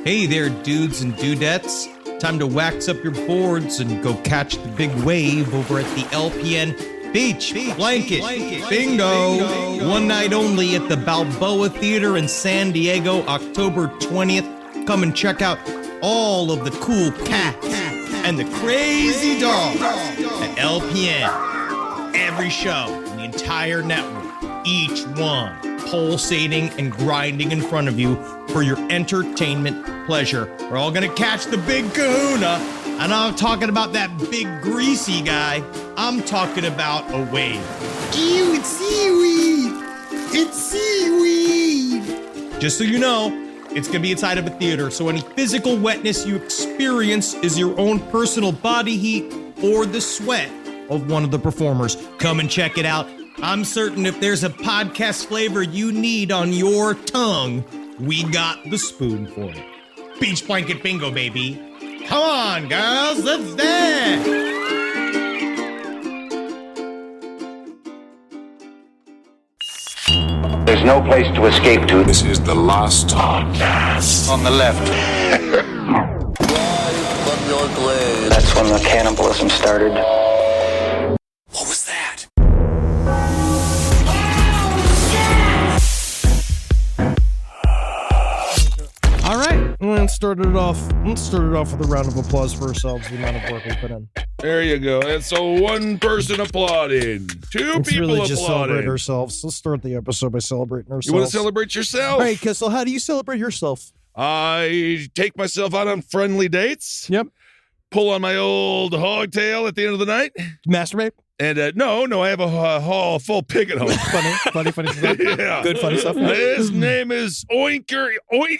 Hey there, dudes and dudettes. Time to wax up your boards and go catch the big wave over at the LPN Beach Blanket Bingo. One night only at the Balboa Theater in San Diego, October 20th. Come and check out all of the cool cats and the crazy dogs at LPN. Every show in the entire network, each one pulsating and grinding in front of you for your entertainment pleasure. We're all gonna catch the big kahuna. And I'm talking about that big greasy guy. I'm talking about a wave. Ew, it's seaweed. It's seaweed. Just so you know, it's gonna be inside of a theater, so any physical wetness you experience is your own personal body heat or the sweat of one of the performers. Come and check it out. I'm certain if there's a podcast flavor you need on your tongue, we got the spoon for it. Beach Blanket Bingo, baby. Come on, girls, let's dance! There's no place to escape to. This is the last podcast. On the left. That's when the cannibalism started. What was that? All right, let's start it off with a round of applause for ourselves, the amount of work we put in. There you go. That's a one person applauding. Let's People really just celebrate applauding. ourselves. Let's start the episode by celebrating ourselves. You want to celebrate yourself? All right, Kissel, how do you celebrate yourself? I take myself out on friendly dates. Yep. Pull on my old hogtail at the end of the night. Masturbate? And no, I have a full pig at home. funny stuff. Yeah. Good funny stuff. His name is Oinker.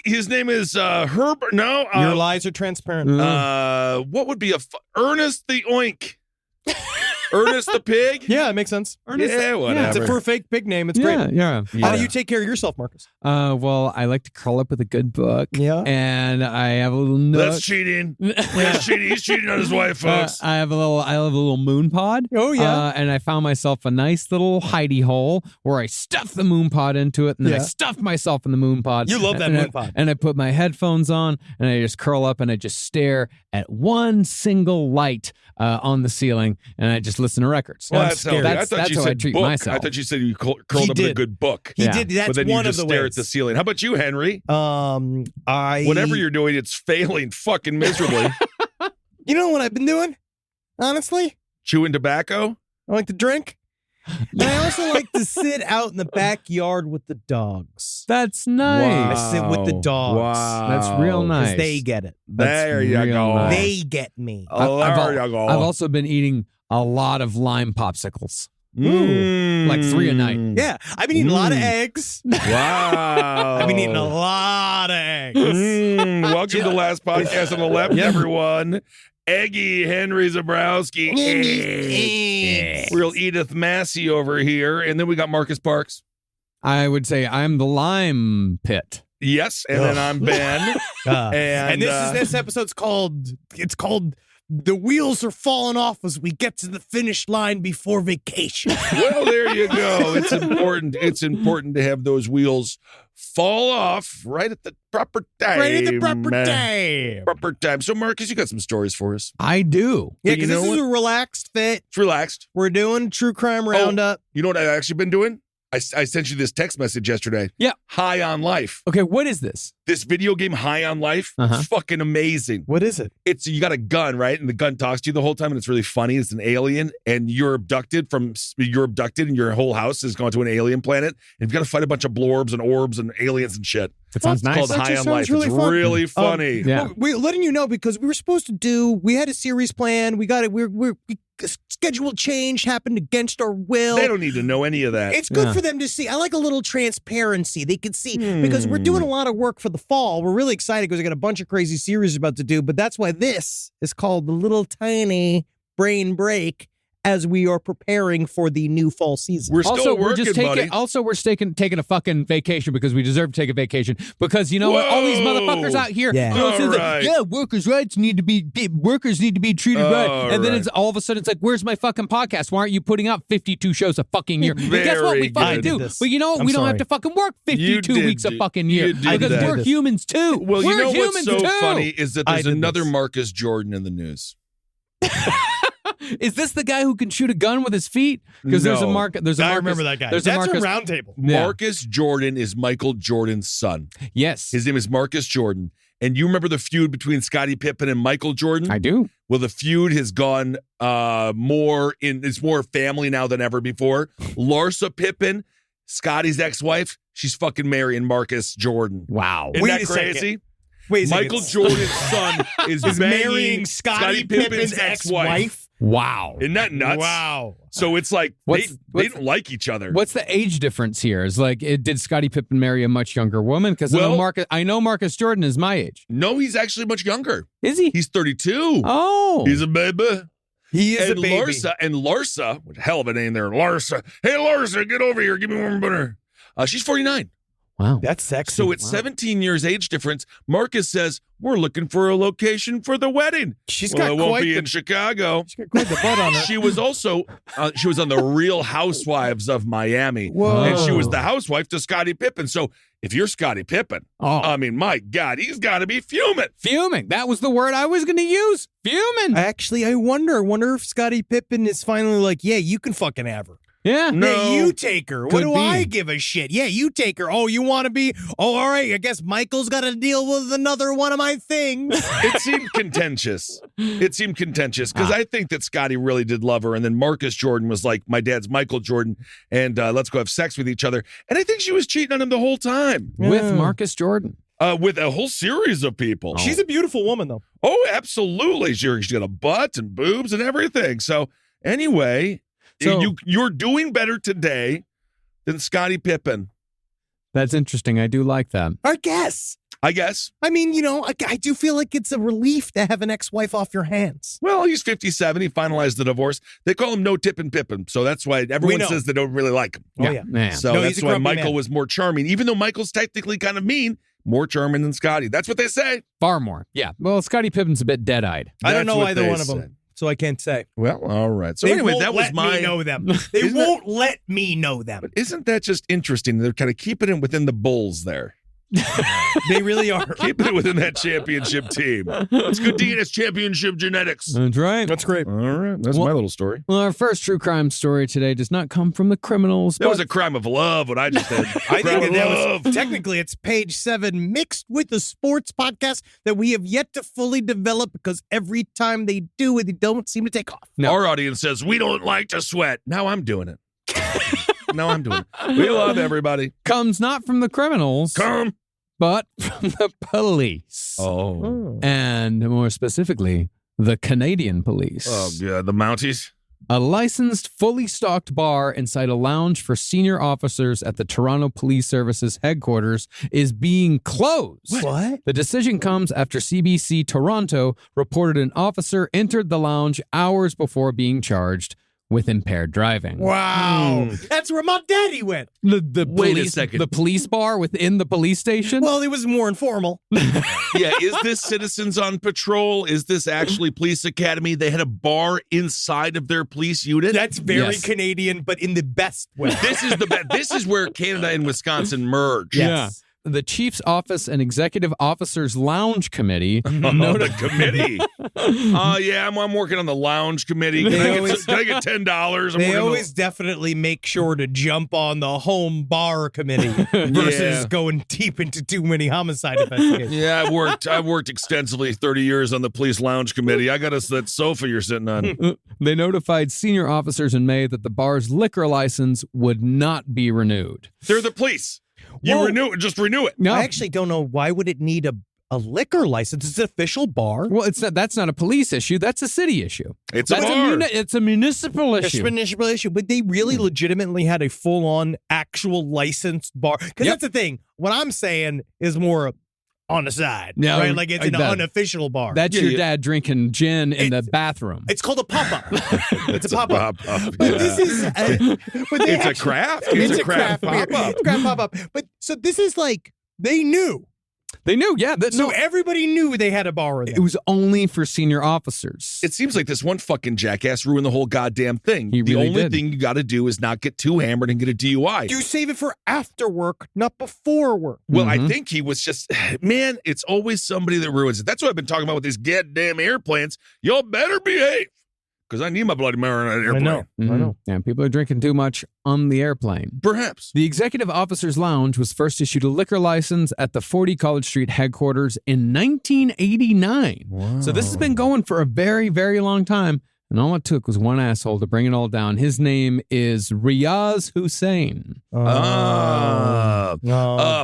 His name is Herbert. No. Your lies are transparent. What would be Ernest the Oink? Ernest the pig? Yeah, it makes sense. Ernest. Yeah, whatever. It's for a fake pig name. It's great. Yeah. How do you take care of yourself, Marcus? Well, I like to curl up with a good book. Yeah. And I have a little nook. That's cheating. That's cheating. He's cheating on his wife, folks. I have a little moon pod. Oh, yeah. And I found myself a nice little hidey hole where I stuffed the moon pod into it, and then I Yeah. stuffed myself in the moon pod. You love that And moon pod. And I put my headphones on, and I just curl up, and I just stare at one single light on the ceiling, and I just listen to records. Well, that's scared. I That's thought you how I said treat book. myself. I thought you said you curled He up with a did. good book. He Yeah. did. That's But then one you of just the stare ways. at the ceiling. How about you, Henry? I Whatever you're doing, it's failing fucking miserably. You know what I've been doing? Honestly, Chewing tobacco? I like to drink, and I also like to sit out in the backyard with the dogs. That's nice. I sit with the dogs. Wow. That's real nice. Because they get it. There you real go. nice. They get me. Oh, I've there you go. I've also been eating a lot of lime popsicles. Mm. Like 3 a night. Yeah, I've been eating a lot of eggs. Wow. I've been eating a lot of eggs. Welcome to the last podcast on the left, everyone. Eggy Henry Zabrowski. Eggs. Real Edith Massey over here. And then we got Marcus Parks. I would say I'm the lime pit. Yes. And then I'm Ben. And this episode's called. It's called. The wheels are falling off as we get to the finish line before vacation. Well, there you go. It's important. It's important to have those wheels fall off right at the proper time. Right at the proper time. Proper time. So, Marcus, you got some stories for us. I do. Yeah, But you because know this is what? a relaxed fit. It's relaxed. We're doing true crime roundup. You know what I've actually been doing? I sent you this text message yesterday. Yeah. High on Life. Okay, what is this? This video game, High on Life, Uh-huh. is fucking amazing. What is it? It's you got a gun, right? And the gun talks to you the whole time, and it's really funny. It's an alien, and you're abducted, and your whole house is going to an alien planet, and you've got to fight a bunch of blorbs and orbs and aliens and shit. It sounds It's nice. called That High just on sounds Life. really It's fun. really funny. Yeah. Well, we're letting you know because we were supposed to we had a series plan. We got it. We're schedule change happened against our will. They don't need to know any of that. It's good Yeah. for them to see. I like a little transparency. They can see because we're doing a lot of work for the fall. We're really excited because we got a bunch of crazy series about to do. But that's why this is called the little tiny brain break as we are preparing for the new fall season. We're still We're working, just buddy. taking a fucking vacation because we deserve to take a vacation because you know what? All these motherfuckers out here, Yeah. it says like, All right. yeah, workers' rights need to be treated right, and then it's all of a sudden it's like, where's my fucking podcast? Why aren't you putting out 52 shows a fucking year? But guess what? Very We fucking good. do. This. But you know what? I'm We don't sorry. have to fucking work 52 did weeks a do- fucking year you did because that. we're humans too. Well, you we're know what's humans so too. funny is that I there's did another this. Marcus Jordan in the news. Is this the guy who can shoot a gun with his feet? Because there's a No. Marcus. There's a I Marcus, remember that guy. There's That's a Marcus. a round table. Yeah. Marcus Jordan is Michael Jordan's son. Yes, His name is Marcus Jordan. And you remember the feud between Scottie Pippen and Michael Jordan? I do. Well, the feud has gone it's more family now than ever before. Larsa Pippen, Scotty's ex-wife, she's fucking marrying Marcus Jordan. Wow. Isn't Wait that a second. crazy? Wait a second. Michael Jordan's son is marrying Scottie Pippen's ex-wife. Wow. Isn't that nuts? Wow. So it's like What's- they what's- don't like each other. What's the age difference here? Is like, did Scottie Pippen marry a much younger woman? Because Well- I know Marcus Jordan is my age. No, he's actually much younger. Is he? He's 32. Oh, He's a baby. He is And a baby. Larsa, what a hell of a name there, Larsa. Hey, Larsa, get over here. Give me one butter. She's 49. wow. That's sexy. So it's 17 years age difference. Marcus says, we're looking for a location for the wedding. She's Well, got it won't quite be the, in Chicago. she's got quite the butt on her. She was also, she was on the Real Housewives of Miami. Whoa. And she was the housewife to Scottie Pippen. So if you're Scottie Pippen, Oh, I mean, my God, he's got to be fuming. fuming. That was the word I was going to use. Fuming. Actually, I wonder if Scottie Pippen is finally like, yeah, you can fucking have her. Yeah. No. Yeah, you take her. What Could do be. I give a shit? Yeah, you take her. Oh, you want to be? Oh, all right. I guess Michael's got to deal with another one of my things. It seemed contentious. Because I think that Scotty really did love her. And then Marcus Jordan was like, my dad's Michael Jordan, and let's go have sex with each other. And I think she was cheating on him the whole time With Marcus Jordan. with a whole series of people. She's a beautiful woman, though. Oh, absolutely. She's got a butt and boobs and everything. So anyway, So- you're doing better today than Scottie Pippen, That's interesting. I do like that. I guess. I guess. I mean, you know, I do feel like it's a relief to have an ex-wife off your hands. Well, he's 57. He finalized the divorce. They call him No Tippin' Pippin. So that's why everyone know. says they don't really like him. Oh, yeah. Man. So No, he's that's a why grumpy Michael man. was more charming, even though Michael's technically kind of mean, more charming than Scotty. That's what they say. Far more. Yeah. Well, Scottie Pippen's a bit dead-eyed. I don't That's know what either they one of said. them, so I can't say. Well, all right. So They anyway, won't that was let my. me know them. They Isn't won't let me know them. But isn't that just interesting? They're kind of keeping it within the Bulls there. They really are. Keeping it within that championship team. It's good to it's championship genetics. That's right. That's great. All right. That's Well- my little story. Well, our first true crime story today does not come from the criminals. That was a crime of love, what I just did. I Crime think of that love. was technically it's page 7 mixed with the sports podcast that we have yet to fully develop because every time they do it, they don't seem to take off. No. Our audience says, we don't like to sweat. Now I'm doing it. Now I'm doing it. We love everybody. comes not from the criminals, Come. but from the police. Oh. And more specifically, the Canadian police. Oh, yeah. The Mounties. A licensed, fully stocked bar inside a lounge for senior officers at the Toronto Police Service's headquarters is being closed. What? The decision comes after CBC Toronto reported an officer entered the lounge hours before being charged with impaired driving. Wow. That's where my daddy went. The Wait a police, second. The police bar within the police station? Well, it was more informal. Yeah, is this Citizens on Patrol? Is this actually Police Academy? They had a bar inside of their police unit. That's very Yes. Canadian, but in the best way. This is the best. This is where Canada and Wisconsin merge. Yes. The Chief's Office and Executive Officers Lounge Committee Oh, the committee. Yeah, I'm working on the lounge committee. Can I get $10? They always definitely make sure to jump on the home bar committee versus Yeah. going deep into too many homicide investigations. Yeah, I've worked extensively 30 years on the police lounge committee. I got us that sofa you're sitting on. They notified senior officers in May that the bar's liquor license would not be renewed. They're the police. You Whoa. just renew it. No, I actually don't know why would it need a liquor license. It's an official bar. well, it's not. That's not a police issue. That's a city issue. It's a That's bar. it's a municipal It's issue. an municipal issue, but they really legitimately had a full-on actual licensed bar. Because Yep. that's the thing. What I'm saying is more on the side. Yeah, right? Like it's like an that. unofficial bar. That's your dad drinking gin in the bathroom. It's called a pop-up. It's a pop-up. Pop-up, But yeah. this is... but they It's a actually- craft. It's It's a craft beer. pop-up. It's a craft pop-up. But so this is like, they knew. They knew, yeah. So everybody knew they had a bar there. It was only for senior officers. It seems like this one fucking jackass ruined the whole goddamn thing. He The really only did. thing you got to do is not get too hammered and get a DUI. You save it for after work, not before work. Well, I Mhm. think he was just, man, it's always somebody that ruins it. That's what I've been talking about with these goddamn airplanes. Y'all better behave because I need my Bloody Mary on an airplane. I Mhm. know. Yeah, people are drinking too much on the airplane. Perhaps. The Executive Officers Lounge was first issued a liquor license at the 40 College Street headquarters in 1989. So this has been going for a very, very long time. And all it took was one asshole to bring it all down. His name is Riaz Hussein.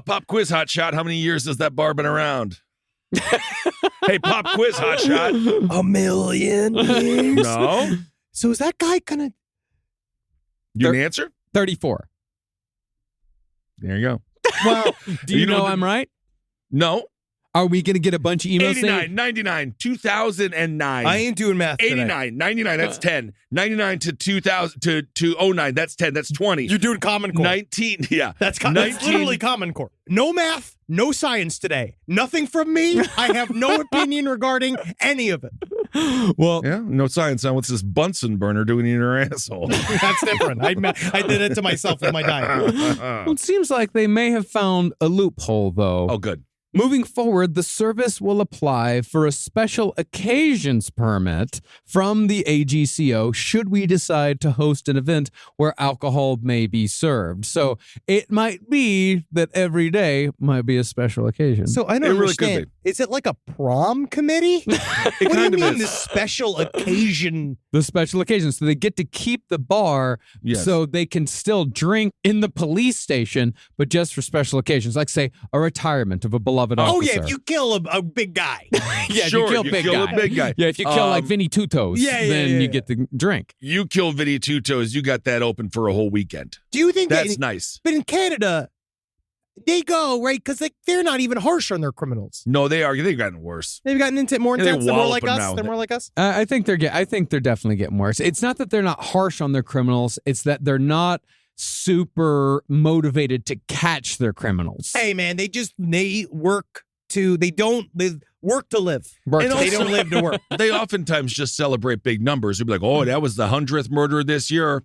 Pop quiz hot shot. How many years has that bar been around? Hey, pop quiz hot shot. A million years. No. So is that guy gonna? You can answer? 34. There you go. Well, Do you know the- I'm right? No. Are we going to get a bunch of emails 89, saying 99, 2009. I ain't doing math today. 89, 99, that's 10. 99 to 2000 to 09, that's 10. That's 20. You're doing Common Core. 19, yeah. That's 19 literally Common Core. No math, no science today. Nothing from me. I have no opinion regarding any of it. well, Yeah, no science on what's this Bunsen burner doing in your asshole. That's different. I did it to myself with my diet. well, it seems like they may have found a loophole, though. Oh, good. Moving forward, the service will apply for a special occasions permit from the AGCO should we decide to host an event where alcohol may be served. So it might be that every day might be a special occasion. So I don't It really could understand. Is it like a prom committee? It What do you kind of mean is. this special occasion? the special occasions. So they get to keep the bar Yes. so they can still drink in the police station, but just for special occasions, like, say, a retirement of a beloved Oh officer. yeah, if you kill a big guy. Yeah, Sure, if you kill you big kill guy. a big guy. Yeah, if you kill like Vinny Two Toes, Yeah, yeah, then yeah, you yeah. get the drink. You kill Vinny Two Toes, you got that open for a whole weekend. Do you think That's that? nice. But in Canada, they go right because they're not even harsh on their criminals. No, they've gotten worse. They've gotten into more Yeah, they intense. They're more wallop like them us. now. They're more like us. I think they're definitely getting worse. It's not that they're not harsh on their criminals. It's that they're not super motivated to catch their criminals. Hey man, they work to. They work to live. Work They to- don't live to work. They oftentimes just celebrate big numbers. They'll be like, oh, that was the 100th murder this year.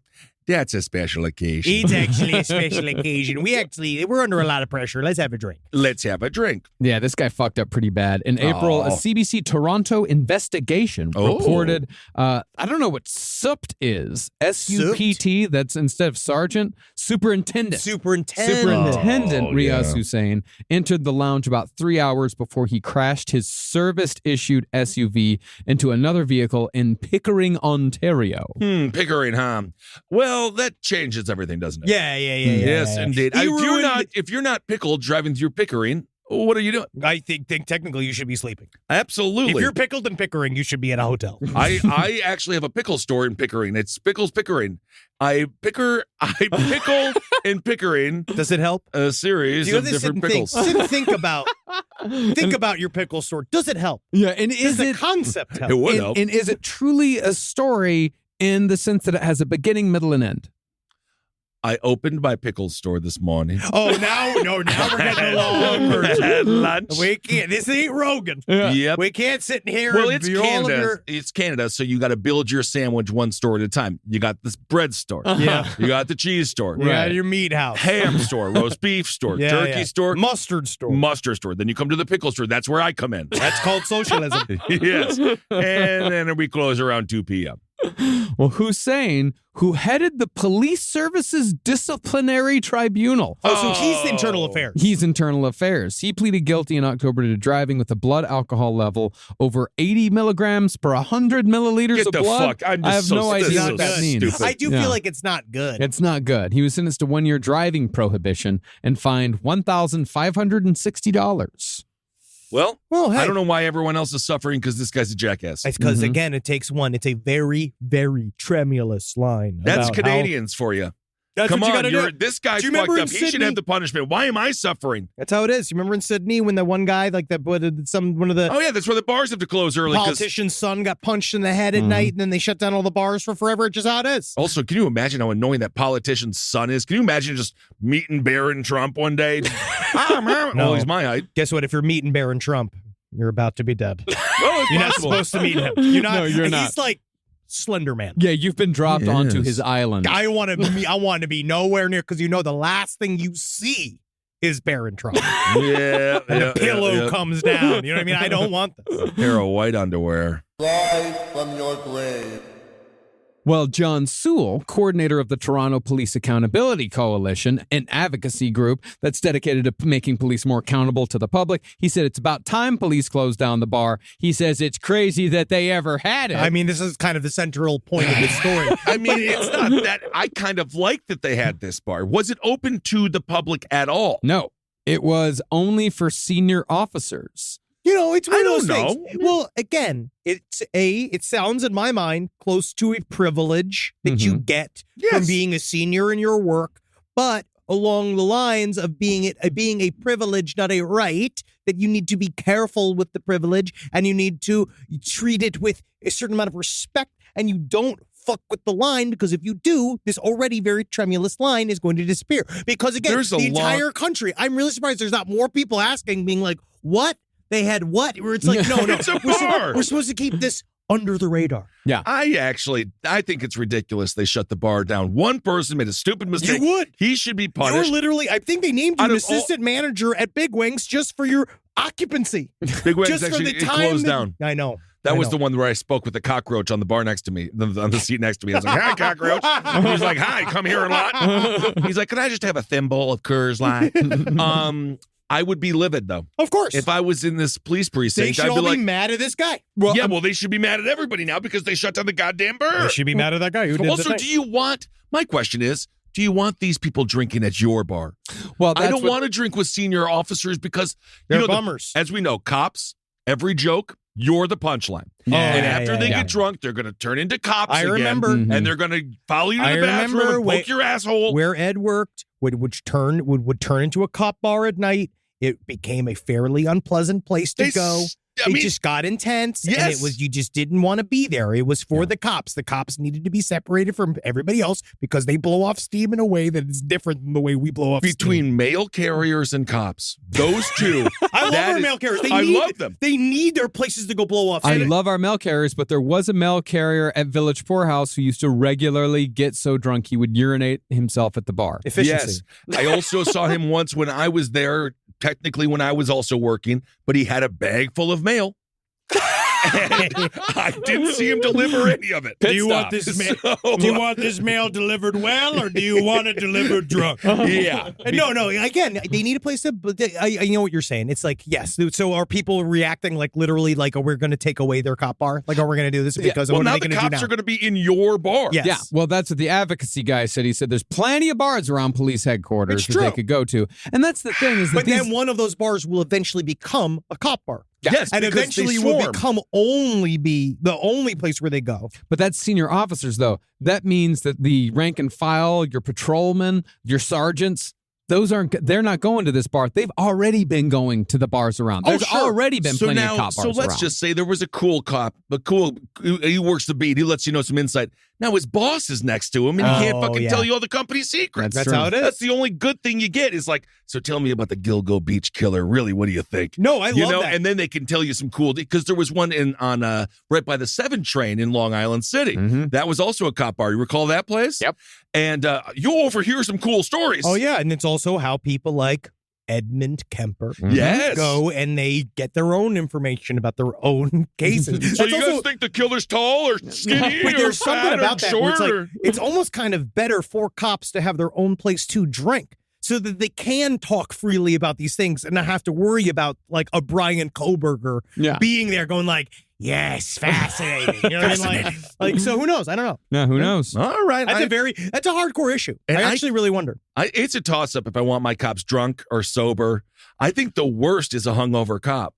That's a special occasion. It's actually a special occasion. We're under a lot of pressure. Let's have a drink. Let's have a drink. Yeah, this guy fucked up pretty bad. In April, a Oh. CBC Toronto investigation Oh. reported, I don't know what SUPT is. SUPT, that's instead of sergeant, superintendent. Superintendent Oh, Riaz yeah. Hussein entered the lounge about 3 hours before he crashed his service-issued SUV into another vehicle in Pickering, Ontario. Pickering, huh? Well, that changes everything, doesn't it? Yeah. Yes, indeed. He If ruined- you're not pickled driving through Pickering, what are you doing? I think technically you should be sleeping. Absolutely. If you're pickled in Pickering, you should be at a hotel. I actually have a pickle store in Pickering. It's Pickles Pickering. I pickle in Pickering Does it help? a series Do you of ever sit different and think, pickles. sit and think about your pickle store? Does it help? Yeah, and Does is the it concept help? It would and, help. and is it truly a story in the sense that it has a beginning, middle, and end? I opened my pickle store this morning. Oh, now we're getting along. Had lunch. We can't. This ain't Rogan. Yep. We can't sit in here. Well, and it's be all of Canada. your- It's Canada, so you got to build your sandwich one store at a time. You got this bread store. Yeah. You got the cheese store. Yeah, your meat house. Ham store, roast beef store, Yeah, turkey yeah. store, Mustard store. mustard store. Then you come to the pickle store. That's where I come in. That's called socialism. Yes. And then we close around 2 p.m. Well, Hussein, who headed the police services disciplinary tribunal. Oh, so he's internal affairs. He's internal affairs. He pleaded guilty in October to driving with a blood alcohol level over 80 milligrams per 100 milliliters Get of the blood. fuck. I'm I just have so no this idea is what that so means. stupid. I do Yeah. feel like it's not good. It's not good. He was sentenced to 1 year driving prohibition and fined $1,560. Well, Well, hey. I don't know why everyone else is suffering because this guy's a jackass. It's because, Mhm. again, it takes one. It's a very, very tremulous line. That's about Canadians for you. That's Come what you on, gotta do. this guy's Do you fucked remember up. in He should Sydney- have the punishment. Why am I suffering? That's how it is. You remember in Sydney when that one guy, like that, one of the Oh, yeah, that's where the bars have to close early. 'Cause politician's son got punched in the head at night, and then they shut down all the bars for forever. It's just how it is. Also, can you imagine how annoying that politician's son is? Can you imagine just meeting Barron Trump one day? No. He's my height. Guess what? If you're meeting Barron Trump, you're about to be dead. Well, it's You're not possible. supposed to meet him. You're not. No, you're not. He's like Slender Man. Yeah, you've been dropped onto Yes. his island. I want to be nowhere near because the last thing you see is Barron Trump. Yeah, And the pillow comes down. You know what I mean? I don't want this. Pair of white underwear. Well, John Sewell, coordinator of the Toronto Police Accountability Coalition, an advocacy group that's dedicated to making police more accountable to the public, he said it's about time police closed down the bar. He says it's crazy that they ever had it. I mean, this is kind of the central point of this story. I mean, it's not that. I kind of like that they had this bar. Was it open to the public at all? no, it was only for senior officers. It's one I of those don't things. know. Well, again, it sounds in my mind close to a privilege that you get from Yes. being a senior in your work, but along the lines of being a privilege, not a right, that you need to be careful with the privilege and you need to treat it with a certain amount of respect, and you don't fuck with the line, because if you do, this already very tremulous line is going to disappear. Because again, There's a the lot- entire country, I'm really surprised there's not more people asking, being like, what? They had what? Where it's like, no, It's a bar. we're supposed to keep this under the radar. I think it's ridiculous they shut the bar down. One person made a stupid mistake. You would. He should be You're punished. literally, I think they named you Out an of all- assistant manager at Big Wings just for your occupancy. Big Wings Just for actually the it time closed that- down. I know. That was the one where I spoke with the cockroach on the bar next to me, on the seat next to me. I was like, "Hi, cockroach." He's like, "Hi, come here a lot." He's like, "Can I just have a thimble of Coors Light?" I would be livid though. Of course. If I was in this police they precinct, should I'd all be be like, mad at this guy. "Yeah, well, they should be mad at everybody now because they shut down the goddamn bar." They should be mad at that guy who did Also, the do thing. you want? My question is, do you want these people drinking at your bar? Well, I don't want to drink with senior officers because They're bummers. as we know, cops, every joke, you're the punchline. Yeah, and yeah, after yeah, they yeah. get drunk, they're going to turn into cops I again. remember. And they're going to follow you to I the bathroom remember and poke your asshole. Where Ed worked would turn into a cop bar at night. It became a fairly unpleasant place to go. It just got intense, and Yes. it was, you just didn't want to be there. It was for the cops. The cops needed to be separated from everybody else because they blow off steam in a way that is different than the way we blow off steam. between mail carriers and cops, those two. I love that our is- mail carriers. I love them. They need their places to go blow off I steam. love our mail carriers, but there was a mail carrier at Village Poorhouse who used to regularly get so drunk he would urinate himself at the bar. Efficiency. Yes. I also saw him once when I was there, technically when I was also working, but he had a bag full of mail. And I didn't see him deliver any of it. Do you want this Do you want this mail delivered well, or do you want it delivered drunk? Yeah. No. Again, they need a place to. But I know what you're saying. It's like, yes. So are people reacting like literally like, oh, we're going to take away their cop bar? Like, oh, we're going to do this because Well, what now are they the going to do cops now? are going to be in your bar. Yes. Yeah, well, that's what the advocacy guy said. He said there's plenty of bars around police headquarters It's that they true. could go to. And that's the thing is that But these, then one of those bars will eventually become a cop bar. Yes, And because they eventually will swarm. become be the only place where they go. but that's senior officers, though. That means that the rank and file, your patrolmen, your sergeants, they're not going to this bar. They've already been going to the bars around. There's already been so plenty now, of cop bars So let's around. just say there was a cool cop, he works the beat. He lets you know some insight. Now his boss is next to him, and he can't Oh, fucking yeah. tell you all the company secrets. That's true. how it is. That's the only good thing you get is like, so tell me about the Gilgo Beach killer. Really, what do you think? No, I You love know, that. and then they can tell you some cool, because there was one on right by the 7 train in Long Island City. Mhm. That was also a cop bar. You recall that place? Yep. And you'll overhear some cool stories. Oh yeah, and it's also how people like Edmund Kemper Yes. go and they get their own information about their own cases. So That's you guys also- think the killer's tall or skinny but or there's fat something or about that short? where it's or- like it's almost kind of better for cops to have their own place to drink, so that they can talk freely about these things and not have to worry about like a Brian Koberger Yeah. being there going like, yes, fascinating. You know what I mean? Like, so who knows? I don't know. Yeah, who knows? All right. That's a hardcore issue. And I I- actually really wonder. It's a toss-up if I want my cops drunk or sober. I think the worst is a hungover cop.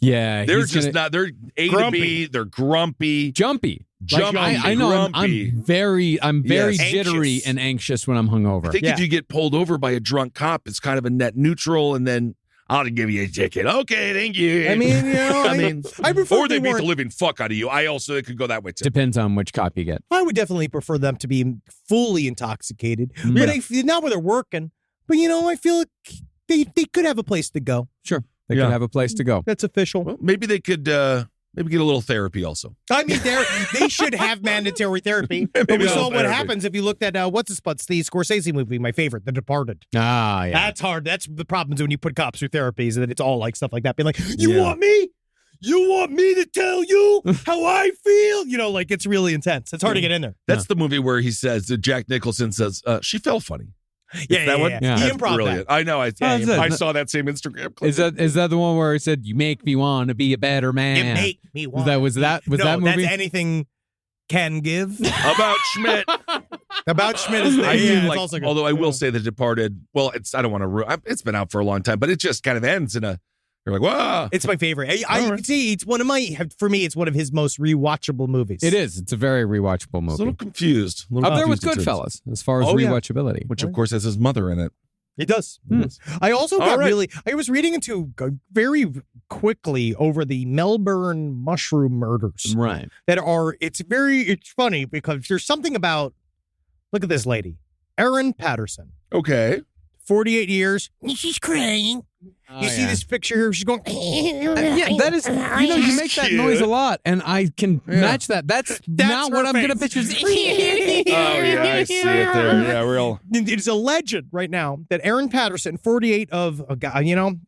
Yeah, They're he's just gonna- not. They're A to Grumpy. B. They're grumpy. jumpy. Jumpy, I know. grumpy. I'm very Yes. jittery Anxious. and anxious when I'm hungover. I think if you get pulled over by a drunk cop, it's kind of a net neutral, and then I'll give you a ticket. Okay, thank you. I mean, you know, I prefer or if they beat the weren't- living fuck out of you. I also it could go that way too. Depends on which cop you get. I would definitely prefer them to be fully intoxicated, Yeah. but I feel not when they're working. But you know, I feel like they could have a place to go. Sure, they Yeah. could have a place to go. That's official. Well, maybe they could maybe get a little therapy also. I mean, they should have mandatory therapy. But Maybe we a saw little what therapy. happens if you looked at what's his butts, the Scorsese movie, my favorite, The Departed. Ah, yeah. That's hard. That's the problems when you put cops through therapies, and it's all like stuff like that. Being like, you Yeah. want me? You want me to tell you how I feel? You know, like it's really intense. It's hard to get in there. That's the movie where he says that Jack Nicholson says she felt funny. Yeah, that yeah, one? yeah. Yeah. He That's improv brilliant. that. I know. I that's it. saw that same Instagram clip. Is that the one where he said, "You make me want to be a better man"? You make me want. Was that no, that movie? that's anything can give. About Schmidt. About Schmidt is the I yeah, mean, it's like, also good. although I will say The Departed. Well, I don't want to. It's been out for a long time, but it just kind of ends in a. You're like, wow. It's my favorite. I All right. see. It's one of my. For me, it's one of his most rewatchable movies. It is. It's a very rewatchable I was a movie. little confused. A little Up there with confused at times. Goodfellas as far as Oh, yeah. rewatchability. Which of course has his mother in it. It does. Hmm. I also got All right. really. I was reading into very quickly over the Melbourne mushroom murders Right. that are. It's funny because there's something about. Look at this lady, Erin Patterson, Okay. 48 years. She's crying. Oh, You see this picture here? She's going. Yeah, that is. You make that Cute. noise a lot, and I can match that. That's not her what I'm face. gonna picture. Oh yeah, I see it there. Yeah, real. It's a legend right now that Erin Patterson, 48 of,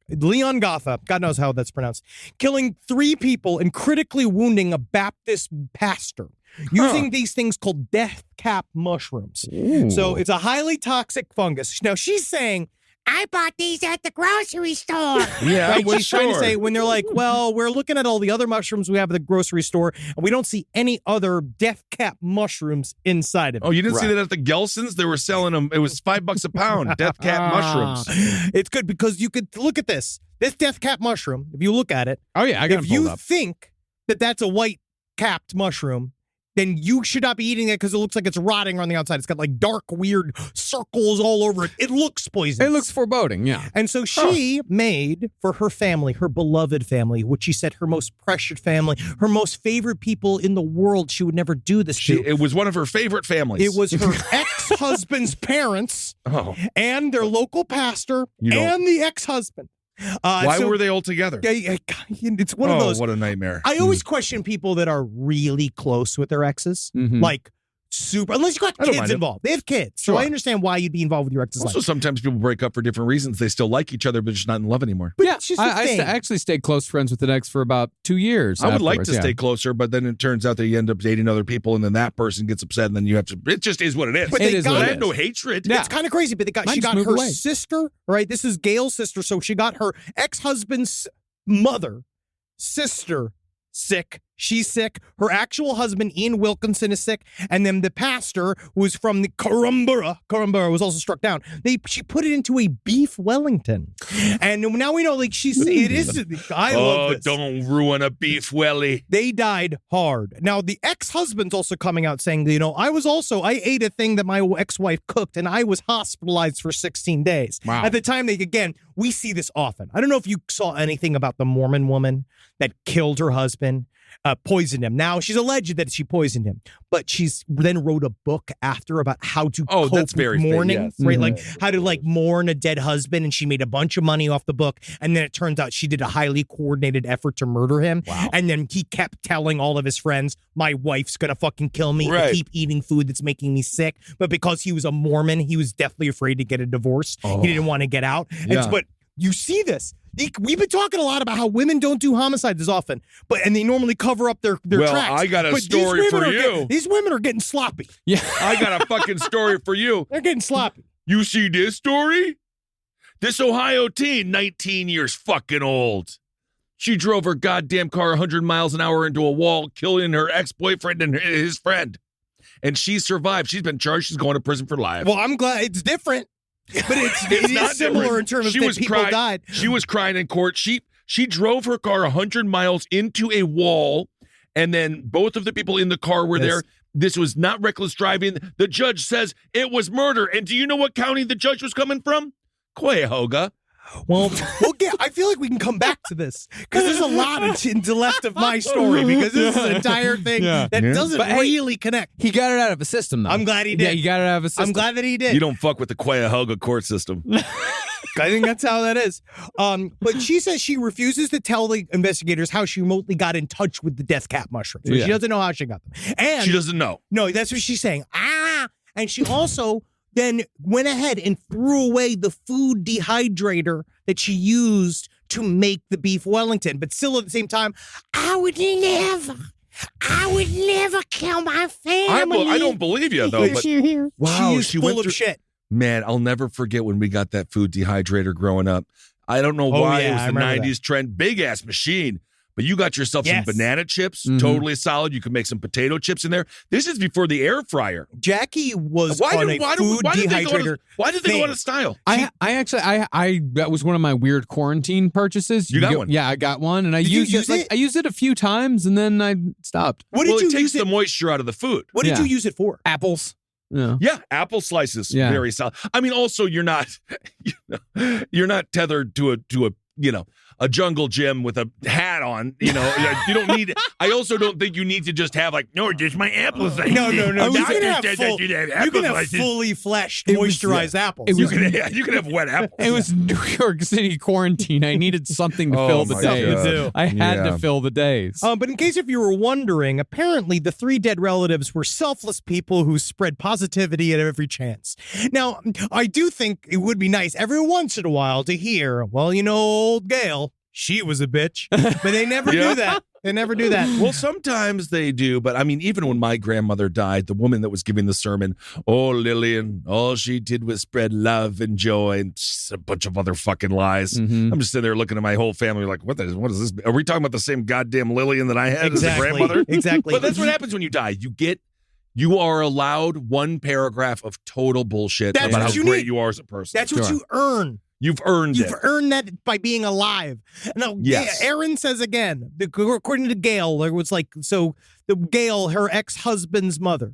Leon Gotha, God knows how that's pronounced, killing 3 people and critically wounding a Baptist pastor using these things called death cap mushrooms. So it's a highly toxic fungus. Now she's saying, I bought these at the grocery store. Yeah, Right? well, She's trying to sure. say when they're like, well, we're looking at all the other mushrooms we have at the grocery store, and we don't see any other death cap mushrooms inside of it. Oh, you didn't see that at the Gelsons? They were selling them. It was $5 a pound. Death cap mushrooms. It's good because you could look at this. This death cap mushroom, if you look at it, Oh yeah, I got if it pulled you up. think that that's a white capped mushroom, then you should not be eating it because it looks like it's rotting on the outside. It's got like dark, weird circles all over it. It looks poisonous. It looks foreboding. Yeah. And so she made for her family, her beloved family, which she said her most precious family, her most favorite people in the world, she would never do this to. It was one of her favorite families. It was her ex-husband's parents Oh, and their local pastor You don't- and the ex-husband. why were they all together? It's one of those. What a nightmare. I always question people that are really close with their exes, Mhm. like super. Unless you got I don't kids mind it. involved, they have kids, Sure. so I understand why you'd be involved with your ex's Also, life. sometimes people break up for different reasons. They still like each other, but just not in love anymore. But Yeah, it's just a I thing. actually stayed close friends with an ex for about 2 years. I would like to afterwards, yeah. stay closer, but then it turns out that you end up dating other people, and then that person gets upset, and then you have to. It just is what it is. But It they is got what I it have is. no hatred. Yeah. It's kind of crazy, but Might she just got move her away. sister, right? This is Gail's sister, so she got her ex-husband's mother, sister sick. She's sick. Her actual husband, Ian Wilkinson, is sick. And then the pastor, who was from the Corumbura was also struck down. She put it into a beef Wellington. And now we know, like, it is, I love this. Don't ruin a beef welly. They died hard. Now, the ex-husband's also coming out saying, I ate a thing that my ex-wife cooked and I was hospitalized for 16 days. Wow. At the time, we see this often. I don't know if you saw anything about the Mormon woman that killed her husband, poisoned him. Now, she's alleged that she poisoned him, but she's then wrote a book after about how to cope that's very with mourning, yes. right? Mhm. Like how to mourn a dead husband, and she made a bunch of money off the book. And then it turns out she did a highly coordinated effort to murder him. Wow. And then he kept telling all of his friends, my wife's gonna fucking kill me. Right. I keep eating food that's making me sick. But because he was a Mormon, he was deathly afraid to get a divorce. He didn't want to get out. Yeah. But you see this. We've been talking a lot about how women don't do homicides as often, and they normally cover up their Well, tracks. I got a But these story women for are you. these women are getting sloppy. Yeah. I got a fucking story for you. They're getting sloppy. You see this story? This Ohio teen, 19 years fucking old. She drove her goddamn car 100 miles an hour into a wall, killing her ex-boyfriend and his friend. And she survived. She's been charged. She's going to prison for life. Well, I'm glad it's different, but it is not similar different. in terms of She that was people crying. died. She was crying in court. She She drove her car 100 miles into a wall, and then both of the people in the car were there. This was not reckless driving. The judge says it was murder. And do you know what county the judge was coming from? Cuyahoga. Well, I feel like we can come back to this because there's a lot into left of my story because this is an entire thing that doesn't really connect. He got it out of the system, though. I'm glad he did. Yeah, he got it out of the system. I'm glad that he did. You don't fuck with the Cuyahoga court system. I think that's how that is. But she says she refuses to tell the investigators how she remotely got in touch with the death cap mushrooms. So she doesn't know how she got them. And she doesn't know. No, that's what she's saying. And she also then went ahead and threw away the food dehydrator that she used to make the beef Wellington. But still at the same time, I would never kill my family. I don't believe you, though. But, wow, she is full of shit. Man, I'll never forget when we got that food dehydrator growing up. I don't know why it was the 90s trend. Big-ass machine. But you got yourself some banana chips, totally solid. You could make some potato chips in there. This is before the air fryer. Jackie was on a food dehydrator. Why did they go out of style? I that was one of my weird quarantine purchases. You got one? Yeah, I got one, and I used it. I used it a few times, and then I stopped. It takes the moisture out of the food. What did you use it for? Apples. Yeah, apple slices, very solid. I mean, also you're not tethered to a jungle gym with a hat on. You don't need. I also don't think you need to just have just my apples. No. You can have fully fleshed, moisturized apples. You can have wet apples. It was New York City quarantine. I needed something to fill the days. I had to fill the days. But in case if you were wondering, apparently the 3 dead relatives were selfless people who spread positivity at every chance. Now, I do think it would be nice every once in a while to hear, old Gail, she was a bitch. But they never do that. They never do that. Well, sometimes they do, but I mean, even when my grandmother died, the woman that was giving the sermon, Lillian, all she did was spread love and joy and just a bunch of other fucking lies. I'm just sitting there looking at my whole family like, what is this? Are we talking about the same goddamn Lillian that I had as a grandmother? Exactly. But that's what happens when you die. You are allowed one paragraph of total bullshit about how great you are as a person. That's what you earn. You've earned it. You've earned that by being alive. Now, Aaron says again, according to Gail, there was Gail, her ex-husband's mother.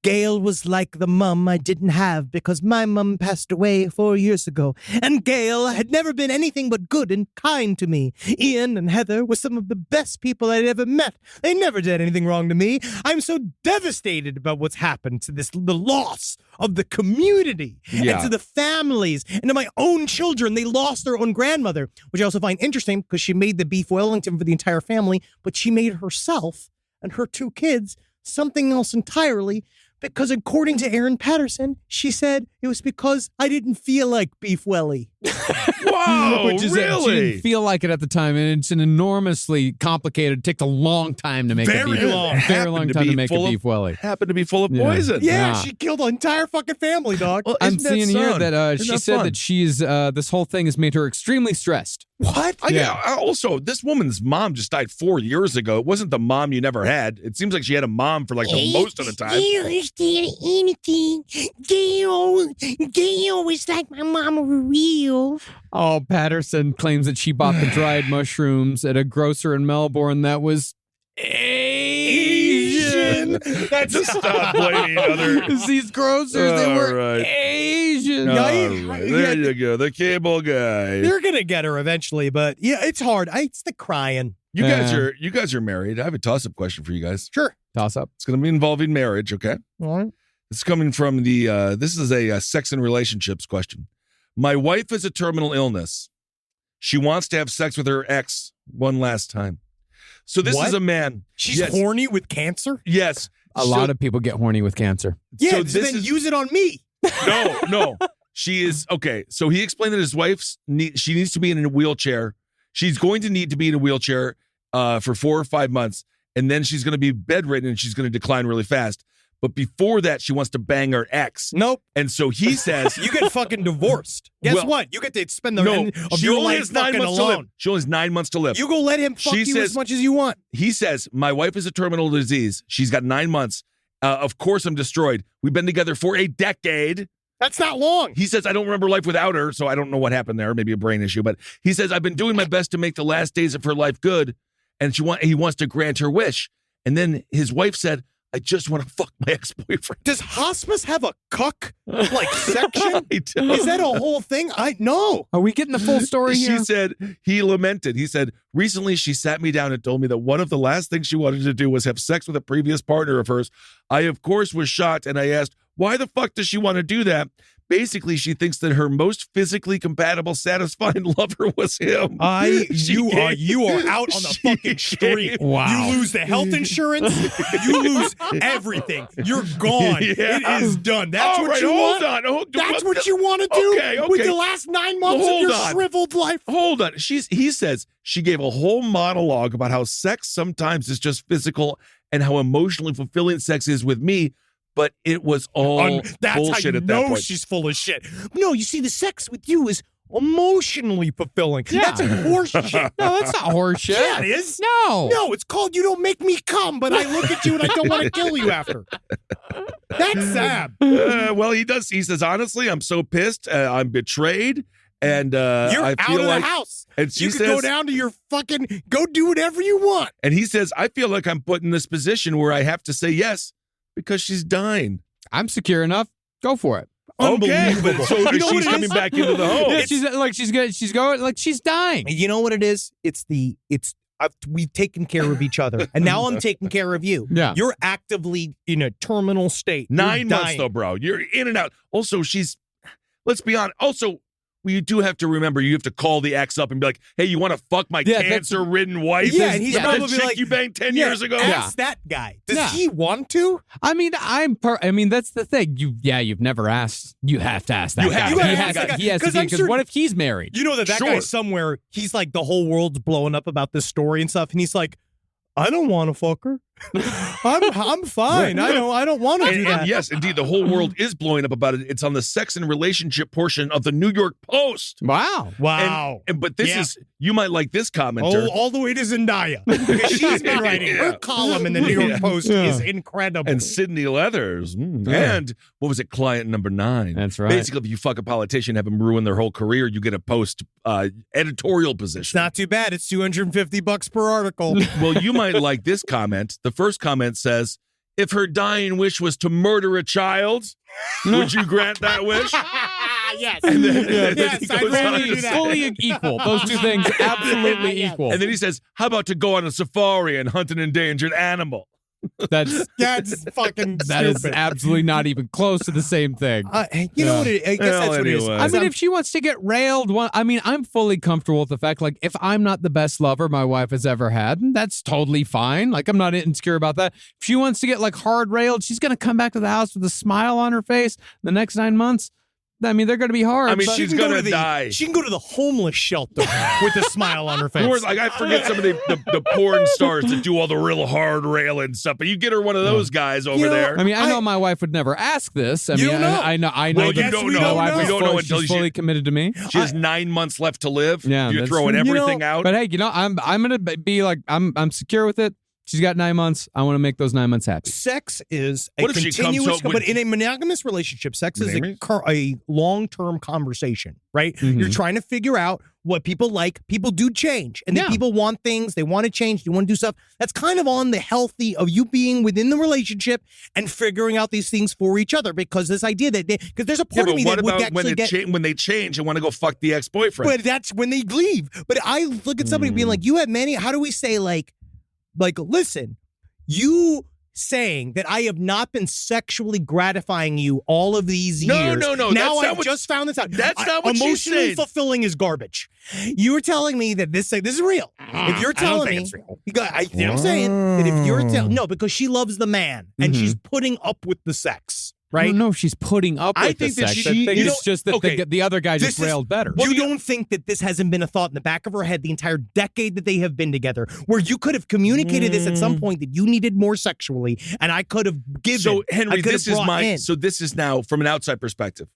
Gail was like the mum I didn't have because my mum passed away 4 years ago. And Gail had never been anything but good and kind to me. Ian and Heather were some of the best people I'd ever met. They never did anything wrong to me. I'm so devastated about what's happened to the loss of the community and to the families and to my own children. They lost their own grandmother, which I also find interesting because she made the beef Wellington for the entire family, but she made herself and her 2 kids something else entirely. Because according to Erin Patterson, she said it was because I didn't feel like beef welly. Whoa, Which is really? She didn't feel like it at the time, and it's an enormously complicated. It takes a long time to make a beef. Very long time to make a beef welly. Happened to be full of poison. Yeah, she killed an entire fucking family, dog. Well, I'm seeing here that she said that she's this whole thing has made her extremely stressed. What? Also, this woman's mom just died 4 years ago. It wasn't the mom you never had. It seems like she had a mom for the most of the time. Anything. Gail was like my mama for real. Oh, Patterson claims that she bought the dried mushrooms at a grocer in Melbourne that was Asian. That's just stop blaming other. These grocers, they were Asian. There you go, the cable guy. They're gonna get her eventually, but it's hard. It's the crying. You guys are married. I have a toss-up question for you guys. Sure. Toss up. It's going to be involving marriage, okay? All right. It's coming from this is a sex and relationships question. My wife has a terminal illness. She wants to have sex with her ex one last time. So this is a man. She's horny with cancer? Yes. A lot of people get horny with cancer. Yeah, so then use it on me. No. She is, okay, so he explained that his wife's she needs to be in a wheelchair. She's going to need to be in a wheelchair for 4 or 5 months, and then she's going to be bedridden and she's going to decline really fast. But before that, she wants to bang her ex. Nope. And so he says, you get fucking divorced. Guess what? You get to spend the end of your life fucking alone. She only has 9 months to live. You go let him fuck you as much as you want. He says, my wife is a terminal disease. She's got 9 months. Of course I'm destroyed. We've been together for a decade. That's not long. He says, I don't remember life without her, so I don't know what happened there. Maybe a brain issue. But he says, I've been doing my best to make the last days of her life good, and he wants to grant her wish. And then his wife said, I just want to fuck my ex-boyfriend. Does hospice have a cuck section? I don't Is that a whole thing? No. Are we getting the full story here? She said, he lamented. He said, recently she sat me down and told me that one of the last things she wanted to do was have sex with a previous partner of hers. I, of course, was shocked, and I asked, why the fuck does she want to do that? Basically, she thinks that her most physically compatible, satisfying lover was him. You are out on the fucking street. Wow. You lose the health insurance. You lose everything. You're gone. Yeah. It is done. That's All what right, you hold want. on. That's what you want to do Okay. with the last 9 months of your shriveled life. Hold on. He says she gave a whole monologue about how sex sometimes is just physical and how emotionally fulfilling sex is with me. But it was all That's bullshit how you at that know point. she's full of shit. No, you see, the sex with you is emotionally fulfilling. Yeah. That's a horse shit. No, that's not horse shit. Yeah, it is. No. No, it's called you don't make me come, but I look at you and I don't want to kill you after. That's sad. Well, he does. He says, honestly, I'm so pissed. I'm betrayed. And You're I out feel of like, the house. and she You can says, go down to your fucking, go do whatever you want. and he says, I feel like I'm put in this position where I have to say yes because she's dying. I'm secure enough. Go for it. Okay, but so You know what she's it coming is? back into the home. Yeah, she's going like she's dying. You know what it is? We've taken care of each other, and now I'm taking care of you. Yeah. You're actively in a terminal state. You're 9 months dying. though, bro. You're in and out. Also, let's be honest. Also, you do have to remember, you have to call the ex up and be like, hey, you want to fuck my Yeah, that's- cancer-ridden wife? Yeah, and he's That probably chick like, you banged 10 years ago? Ask that guy. Does Yeah. he want to? I mean, that's the thing. You've never asked. You have to ask that You guy. have to He ask has that to- guy. He has to 'Cause I'm because sure- what if he's married? You know that Sure. guy somewhere, he's like, the whole world's blowing up about this story and stuff, and he's like, I don't want to fuck her. I'm fine. I don't want to do that. And yes, indeed, the whole world is blowing up about it. It's on the sex and relationship portion of the New York Post. Wow. Wow. But this Yeah. is, you might like this commenter. All the way to Zendaya. Because she's been writing. Her column in the New York Post is incredible. And Sydney Leathers. And what was it? Client number 9. That's right. Basically, if you fuck a politician, have them ruin their whole career, you get a post editorial It's position. not too bad. It's $250 per article. Well, you might like this comment. The first comment says, if her dying wish was to murder a child, would you grant that wish? Yes. And then, Yes, he I'd goes rather on do to that. Fully equal. Those two things absolutely equal. And then he says, how about to go on a safari and hunt an endangered animal? That's That's fucking that is stupid. absolutely not even close to the same thing. You know what? I guess Well, that's what it is. anyway. I mean, if she wants to get railed, I'm fully comfortable with the fact, like, if I'm not the best lover my wife has ever had, that's totally fine. Like, I'm not insecure about that. If she wants to get, like, hard railed, she's going to come back to the house with a smile on her face the next 9 months. I mean, they're going to be hard. I mean, but- she's can go gonna to die. She can go to the homeless shelter with a smile on her face. Or, like, I forget some of the porn stars that do all the real hard railing stuff, but you get her one of those guys over You know, there. I mean, I know my wife would never ask this. I You mean, don't know. I know Well, that you don't we know. my don't wife know. is We don't know fully, until she's she- fully committed to me. She has 9 months left to live. Yeah, You're that's- throwing you know, everything out. But hey, I'm gonna be like, I'm secure with it. She's got 9 months. I want to make those 9 months happy. Sex is a What if she comes continuous, up with- but in a monogamous relationship, sex is Monogamous? a long-term conversation, right? Mhm. You're trying to figure out what people like. People do change, and then Yeah. people want things. They want to change. They want to do stuff. That's kind of on the healthy of you being within the relationship and figuring out these things for each other. Because this idea that because there's a Yeah, part of but me what that would about when, actually get. when they change and want to go fuck the ex-boyfriend? But that's when they leave. But I look at somebody being like, you have many. How do we say like, listen, you saying that I have not been sexually gratifying you all of these No, years. no, no, Now that's I not what- just found this out. that's not what she emotionally said. fulfilling is garbage. You were telling me that this is real. If you're telling me, you know what I'm saying that if you're telling no, because she loves the man and she's putting up with the sex. I Right? don't know if she's putting up I with think the that sex. she- I think you know- it's just that okay, the other guy just this is- railed better. You don't think that this hasn't been a thought in the back of her head the entire decade that they have been together, where you could have communicated this at some point that you needed more sexually, and I could have given. So I Henry, could this have is brought my in. so this is now from an outside perspective.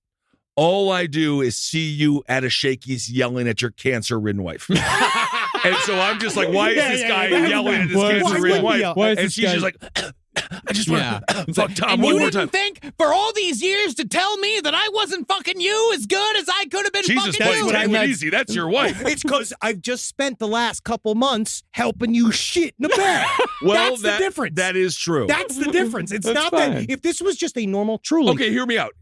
All I do is see you at a Shakey's yelling at your cancer-ridden wife. And so I'm just like, why is this guy yelling at his Why is cancer-ridden this guy wife? yelling? Why is And this she's guy- just like, I just want to fuck Tom and one you more didn't time. think for all these years to tell me that I wasn't fucking you as good as I could have been Jesus, fucking buddy, you. take it easy. That's your wife. It's because I've just spent the last couple months helping you shit in the bed. Well, That's the difference. That is true. That's the difference. It's That's not fine. that if this was just a normal truly. Okay, hear me out.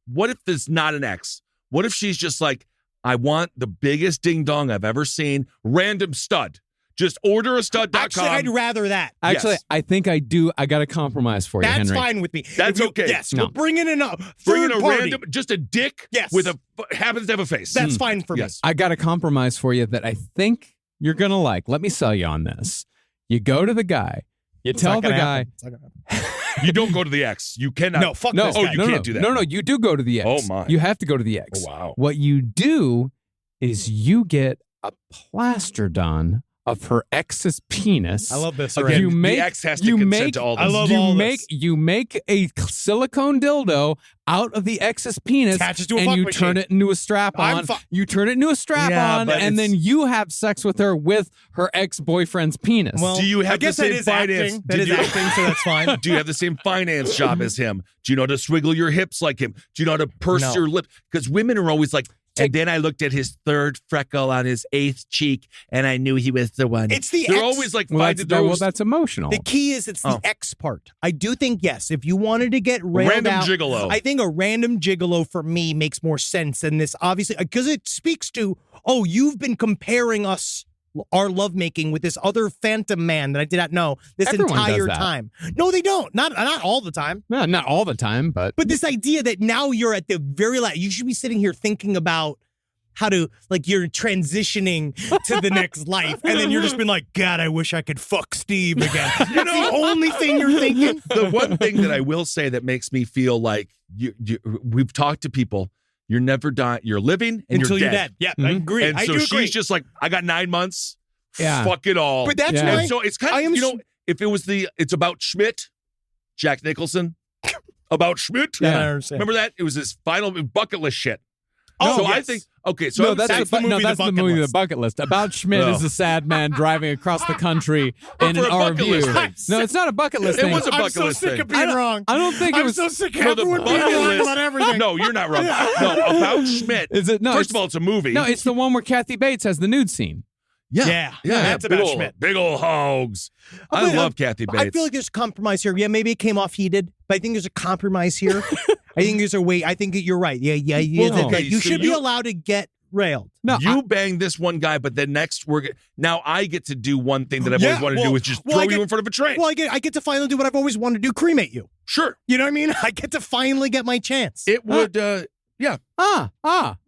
What if there's not an ex? What if she's just like, I want the biggest ding dong I've ever seen, random stud. Just order a stud.com. Actually, I'd rather that. Actually, Yes. I think I do. I got a compromise for you, That's Henry. fine with me. That's If you- okay. Yes, No. we're bringing in a Bring in third a party. random, just a dick Yes. with happens to have a face. That's fine for Yes. I got a compromise for you that I think you're going to like. Let me sell you on this. You go to the guy. You tell the guy. You don't go to the ex. You cannot. No, fuck No, this Oh, guy. you no, can't no, do that. No, you do go to the ex. Oh, my. You have to go to the ex. Oh, wow. What you do is you get a plaster done of her ex's penis. I love this. Again, already. You make- the ex has to you consent make- to all I this. love you all make this. you make a silicone dildo out of the ex's penis Attaches to a and fuck you machine. turn it into a strap I'm on. fu- You turn it into a strap Yeah, on, but and then it's- you have sex with her with her ex-boyfriend's penis. Well, Do you have I guess the same that is finance? acting. That Did is you- acting, so that's fine. Do you have the same finance job as him? Do you know how to swiggle your hips like him? Do you know how to purse No. your lip? Because women are always like, and then I looked at his third freckle on his eighth cheek, and I knew he was the one. It's the They're ex- always like, well, finding those that's emotional. The key is it's the Oh. X part. I do think, yes, if you wanted to get railed random out, gigolo. I think a random gigolo for me makes more sense than this, obviously, because it speaks to, oh, you've been comparing us, our lovemaking, with this other phantom man that I did not know this Everyone does entire that. time. No, they don't. Not all the time. Yeah, not all the time, but But this idea that now you're at the very last, you should be sitting here thinking about how to, like, you're transitioning to the next life. And then you're just been like, God, I wish I could fuck Steve again. That's the only thing you're thinking. The one thing that I will say that makes me feel like we've talked to people, you're never dying, you're living and Until you're you're dead. dead. Yeah, I agree. And I so do she's agree. just like, I got 9 months. Yeah. Fuck it all. But that's Yeah. why And so it's kind I of, am you know, if it was it's about Schmidt, Jack Nicholson, about Schmidt. Yeah, I understand. Remember that? It was his final bucket list shit. Oh, so I yes. think, okay, so I no, would that's, say, the movie, no, that's The the Bucket movie, List. The Bucket List. About Schmidt No. is a sad man driving across the country in for an a bucket RV. list thing. No, it's not a bucket list It thing. was a I'm bucket so list sick thing. of being wrong. I don't think it I'm was. so sick of No, the everyone being bucket wrong list. about everything. No, you're not wrong. No, about Schmidt. Is it? No, First it's- of all, it's a movie. No, it's the one where Kathy Bates has the nude scene. Yeah, that's big about old, Schmidt. Big old hogs. I But, love Kathy Bates. I feel like there's a compromise here. Yeah, maybe it came off heated, but I think there's a compromise here. I think there's a way. I think that you're right. Yeah. Well, that okay, you so should be you- allowed to get railed. No, you bang this one guy, but then next now I get to do one thing that I've always wanted to do, which is throw you in front of a train. Well, I get to finally do what I've always wanted to do: cremate you. Sure, You know what I mean? I get to finally get my chance. it would. Yeah,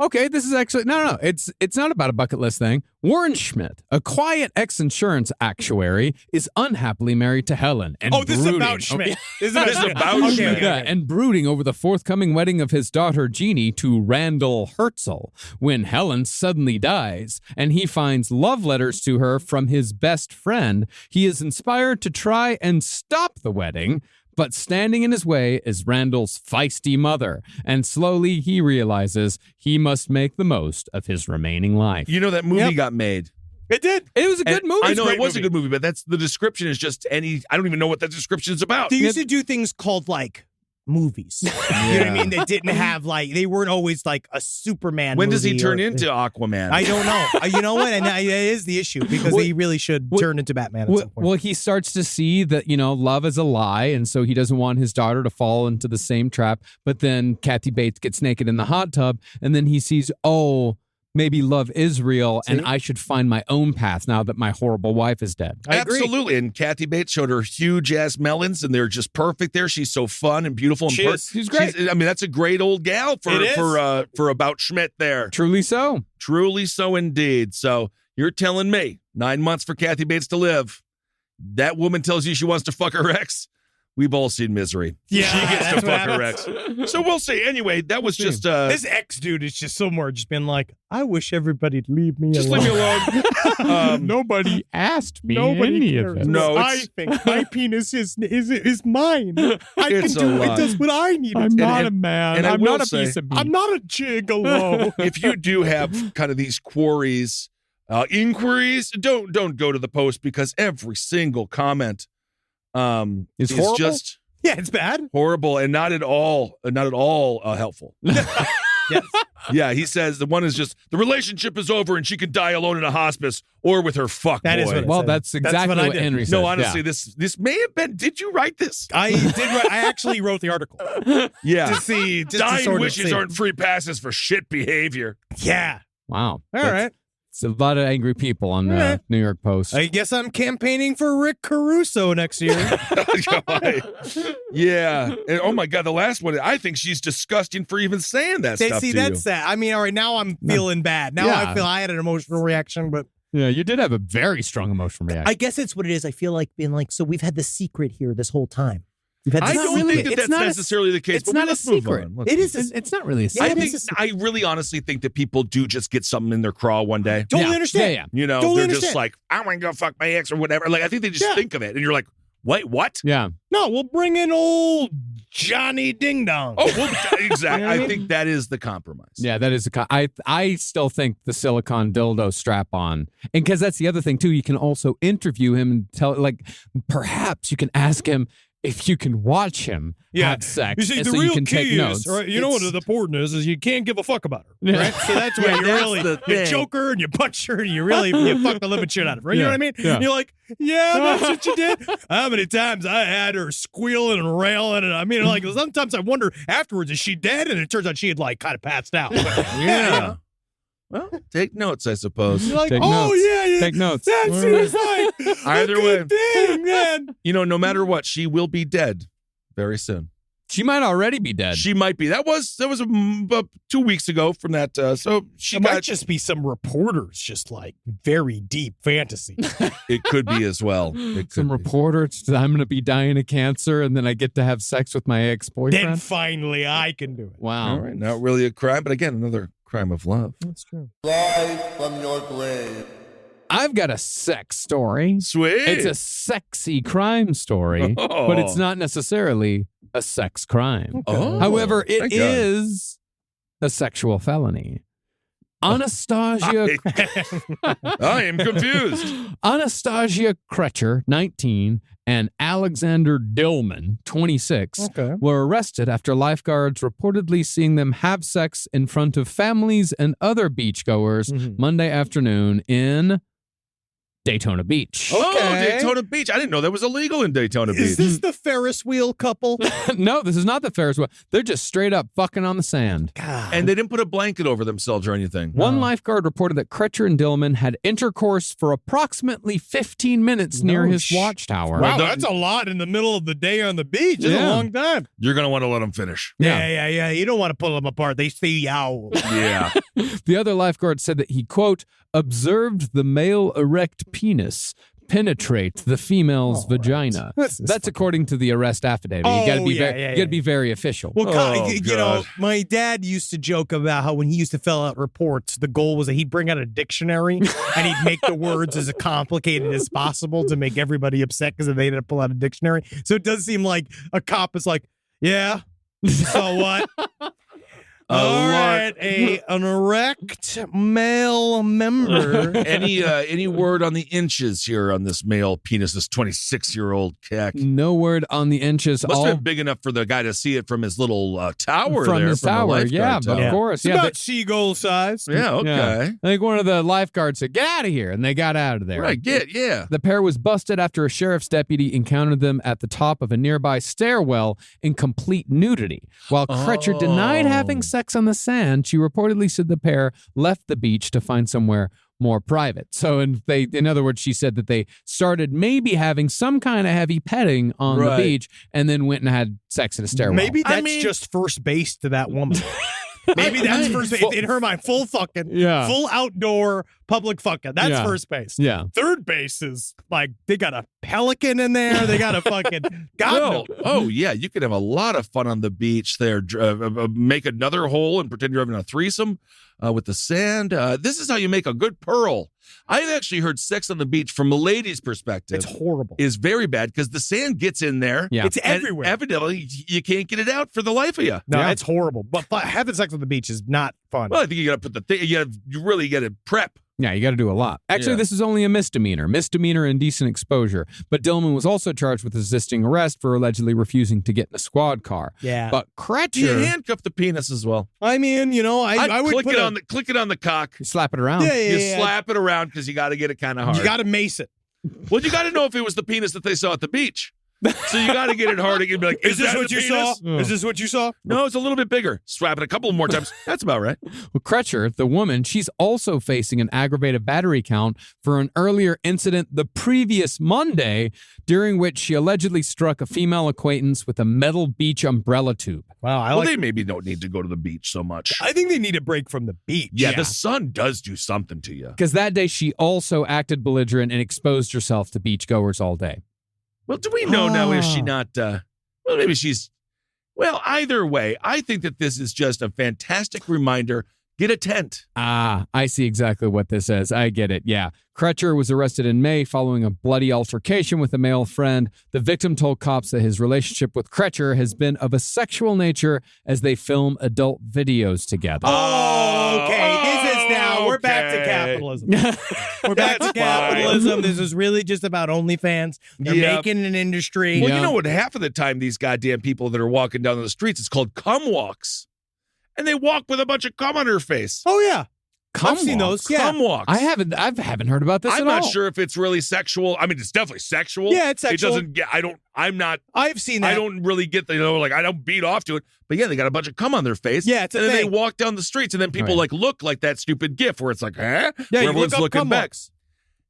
Okay. This is actually no. It's not about a bucket list thing. Warren Schmidt, a quiet ex-insurance actuary, is unhappily married to Helen. And This is brooding- about Schmidt. This is This is about Okay, Schmidt. okay, Yeah, okay. and brooding over the forthcoming wedding of his daughter Jeannie to Randall Herzl when Helen suddenly dies and he finds love letters to her from his best friend. He is inspired to try and stop the wedding, but standing in his way is Randall's feisty mother, and slowly he realizes he must make the most of his remaining life. you know that movie Yep. got made. It did. It was a good And movie. I know great it was movie. a good movie, but that's the description is just any. I don't even know what that description is about. They used to do things called like movies. You know what I mean? They didn't have they weren't always like a Superman. When does he movie turn or- into Aquaman? I don't know. You know what? And that is the issue because he really should turn into Batman at some point. Well, he starts to see that, love is a lie, and so he doesn't want his daughter to fall into the same trap. But then Kathy Bates gets naked in the hot tub, and then he sees, maybe love is real, and I should find my own path now that my horrible wife is dead. I agree. Absolutely. And Kathy Bates showed her huge ass melons, and they're just perfect there. She's so fun and beautiful. And She is. She's great. I mean, that's a great old gal It is. for about Schmidt there. Truly so. Truly so indeed. So you're telling me 9 months for Kathy Bates to live. That woman tells you she wants to fuck her ex. We've all seen Misery. Yeah, she gets to that's what fuck her ex. So we'll see. Anyway, that was just This ex dude is just somewhere just been like, I wish everybody'd leave me just alone. leave me alone. Nobody asked me Nobody cares. No, I it's- think my penis is mine. I It's can a do lie. it. Does what I need. I'm it to not do. a man. and I I'm will not a say- piece of meat. I'm not a gigolo. If you do have kind of these inquiries, don't go to the post because every single comment Is is horrible? just Yeah, it's bad. Horrible and not at all helpful. Yes. Yeah, he says the one is just the relationship is over and she can die alone in a hospice or with her fuck That boy. is what it Well, said. that's exactly I what did. Henry said. No, honestly, this may have been. Did you write this? I did. I actually wrote the article Yeah. to see. Just to Dying sort of wishes see. aren't free passes for shit behavior. Yeah. Wow. All right. It's a lot of angry people on the Yeah. New York Post. I guess I'm campaigning for Rick Caruso next year. Yeah. And, oh my God, the last one. I think she's disgusting for even saying that stuff. See, to that's sad. I mean, all right, now I'm feeling bad. Now Yeah. I feel I had an emotional reaction, but Yeah, you did have a very strong emotional reaction. I guess it's what it is. I feel like being like, so we've had the secret here this whole time. We've had I the don't secret. think that that's necessarily the case. it's but not a let's move secret. on. Let's It move is. on. It's not really a Yeah, I secret. it think I really honestly think that people do just get something in their craw one day. Totally Yeah. understand. Yeah, You know, Totally they're understand. just like, I want to go fuck my ex or whatever. Like, I think they just Yeah. think of it, and you're like, wait, what? yeah. No, we'll bring in old Johnny Ding Dong. Oh, well, exactly. You know what I I mean? think that is the compromise. Yeah, that is I still think the silicone dildo strap on. And because that's the other thing too, you can also interview him and tell perhaps you can ask him if you can watch him have sex. You see, and the so real you can key take is, notes. right, you know what the important is you can't give a fuck about her, Yeah. right? So that's why Yeah, you that's really, the you thing. choke her and you punch her and you fuck the living shit out of her. You know Yeah. what I mean? Yeah. You're like, yeah, that's what you did. How many times I had her squealing and railing, and I mean, like sometimes I wonder afterwards, is she dead? And it turns out she had like kind of passed out. But, Yeah. Well, take notes, I suppose. You're like, Take oh notes. yeah, Take notes. That seems like Either a good thing, man. You know, no matter what, she will be dead very soon. She might already be dead. She might be. That was about 2 weeks ago from that. So she It got. might just be some reporters, just like very deep fantasy. It could be as well. It could Some be. reporter, I'm going to be dying of cancer, and then I get to have sex with my Then ex-boyfriend. finally, I can do it. Wow. All right, not really a crime, but again, another crime of love. That's true. I've got a sex story. Sweet. It's a sexy crime story, Oh. but it's not necessarily a sex crime. Oh, However, it thank God. is a sexual felony. Anastasia I am confused. Anastasia Kretcher, 19, and Alexander Dillman, 26, Okay. were arrested after lifeguards reportedly seeing them have sex in front of families and other beachgoers Mhm. Monday afternoon in Daytona Beach. Oh, Okay. Daytona Beach. I didn't know that was illegal in Daytona Is Beach. this the Ferris wheel couple? No, this is not the Ferris wheel. They're just straight up fucking on the sand. God. And they didn't put a blanket over themselves or anything. One lifeguard reported that Kretcher and Dillman had intercourse for approximately 15 minutes near his watchtower. Wow, that's a lot in the middle of the day on the beach. That's Yeah. a long time. You're going to want to let them finish. Yeah. You don't want to pull them apart. They see owl. Yeah. The other lifeguard said that he, quote, observed the male erect penis penetrate the female's vagina. That's according to the arrest affidavit. You got to be you got to be very official. Well, Oh, you know, God. my dad used to joke about how when he used to fill out reports, the goal was that he'd bring out a dictionary and he'd make the words as complicated as possible to make everybody upset because they had to pull out a dictionary. So it does seem like a cop is like, yeah, so what? All right, an erect male member. Any word on the inches here on this male penis, this 26-year-old cack? No word on the inches. Must all have been big enough for the guy to see it from his little tower from there. his from the tower. lifeguard Yeah, tower. of course. It's Yeah, about seagull size. Yeah, okay. yeah. I think one of the lifeguards said, "Get out of here," and they got out of there. Right, yeah. The pair was busted after a sheriff's deputy encountered them at the top of a nearby stairwell in complete nudity. While Kretcher denied having sex on the sand, she reportedly said the pair left the beach to find somewhere more private. So, in other words, she said that they started maybe having some kind of heavy petting on the Right. beach and then went and had sex in a stairwell. Maybe that's I mean- just first base to that woman. Maybe that's first base. In her mind, full fucking, Yeah. full outdoor public fucking. That's Yeah. first base. Yeah. Third base is like they got a pelican in there. They got a fucking God knows. Oh, yeah. You could have a lot of fun on the beach there. Make another hole and pretend you're having a threesome with the sand. This is how you make a good pearl. I've actually heard sex on the beach from a lady's perspective It's horrible. is very bad because the sand gets in there. Yeah. It's and everywhere. evidently, you can't get it out for the life of you. No, Yeah. it's horrible. But having sex on the beach is not fun. Well, I think you got to put the thing. You really got to prep. Yeah, you got to do a lot. Actually, Yeah. this is only a misdemeanor indecent exposure. But Dillman was also charged with resisting arrest for allegedly refusing to get in a squad car. Yeah. But You Kretcher, handcuff the penis as well. I mean, I would click put click it on the cock. you slap it around. Yeah. You slap it around because you got to get it kind of hard. You got to mace it. Well, you got to know if it was the penis that they saw at the beach. So you got to get it hard again. Be like, Is this that what the you saw? penis? Is this what you saw? No, it's a little bit bigger. Slap it a couple more times. That's about right. Well, Kretcher, the woman, she's also facing an aggravated battery count for an earlier incident the previous Monday, during which she allegedly struck a female acquaintance with a metal beach umbrella tube. Wow, They maybe don't need to go to the beach so much. I think they need a break from the beach. Yeah, the sun does do something to you. Because that day she also acted belligerent and exposed herself to beachgoers all day. Well, do we know now if she not, well, maybe she's, well, either way, I think that this is just a fantastic reminder. Get a tent. Ah, I see exactly what this is. I get it. Yeah. Kretcher was arrested in May following a bloody altercation with a male friend. The victim told cops that his relationship with Kretcher has been of a sexual nature as they film adult videos together. Oh, okay. This is now, we're back to Okay. capitalism. We're back to That's capitalism. This is really just about OnlyFans. They're Yep. making an industry. Well, Yeah. you know what? Half of the time, these goddamn people that are walking down the streets, it's called cum walks. And they walk with a bunch of cum on their face. Oh, yeah. Cum I've seen walks? those. Yeah. Cum walks. I haven't heard about this I'm at not all. sure if it's really sexual. I mean, it's definitely sexual. Yeah, it's sexual. It doesn't get, I'm not, I've seen that. I don't really get the, I don't beat off to it. But yeah, they got a bunch of cum on their face. Yeah, it's a and then thing. they walk down the streets, and then people Right. look like that stupid gif where it's like, huh? Yeah, Where you everyone's look up looking cum back. walks.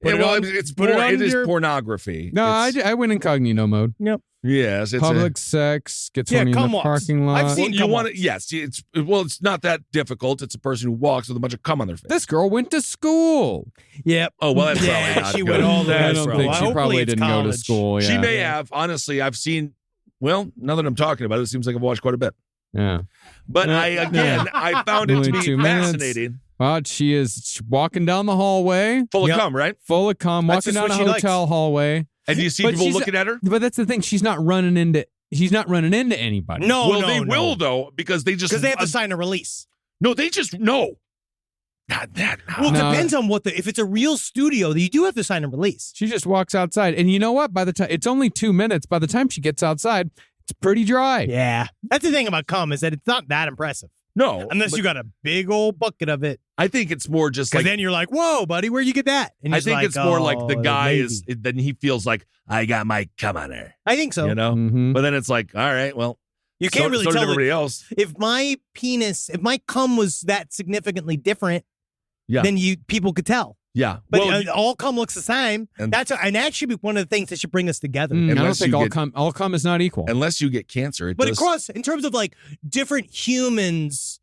Yeah, Put it well, on- it's put it porn, on it is your- pornography. No, It's- I went incognito mode. yes, it's Public sex, gets Yeah, horny in cum the walks. parking lot. I've seen you cum want walks. it? Yes, it's not that difficult. It's a person who walks with a bunch of cum on their face. This girl went to school. Yep. Oh, well, that's Yeah, probably not she good. went all the way I to don't school. think she Hopefully probably it's didn't go to college. school. Yeah. She may have. Honestly, I've seen. Well, now that I'm talking about it, it seems like I've watched quite a bit. Yeah. But Yeah. I found it to Only be 2 minutes. fascinating. Well, she is walking down the hallway, Full Yep. of cum, right? full of cum, That's walking just down what a she likes. hotel hallway. And do you see But people she's- looking at her? But that's the thing. She's not running into anybody. No, well, no, they no. will though, because they just Because they have to sign a release. no, they just no. Not that. Well, it No. depends on if it's a real studio, you do have to sign a release. She just walks outside. And you know what? By the time it's only 2 minutes, by the time she gets outside, it's pretty dry. Yeah. That's the thing about cum is that it's not that impressive. No, Unless but you got a big old bucket of it. I think it's more just Because like then you're like, whoa, buddy, where'd you get that? And I he's think like, it's more like the "Oh, guy maybe." is. Then he feels like I got my cum on her, I think so. you know. Mhm. But then it's like, all right, well, You can't so, really so did tell everybody else. if my cum was that significantly different, Yeah. then people could tell. Yeah, But well, all cum looks the same. And- and that should be one of the things that should bring us together. I don't Unless think you all get- cum is not equal. unless you get cancer, it But does. across, in terms of like different humans,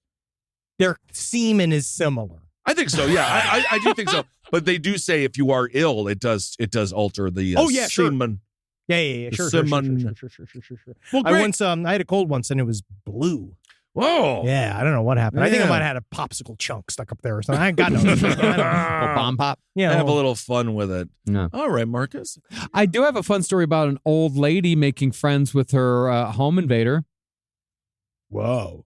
their semen is similar. I think so. Yeah, I do think so. But they do say if you are ill, it does alter the Oh, yeah, sure. semen. Yeah. The Sure. semen. Sure. Well, I great. once, I had a cold once and it was blue. Whoa. Yeah, I don't know what happened. I think I Yeah. might have had a popsicle chunk stuck up there or something. I ain't got no. I don't know. Oh, bomb pop. Yeah, Have a little fun with it. No. All right, Marcus. I do have a fun story about an old lady making friends with her home invader. Whoa.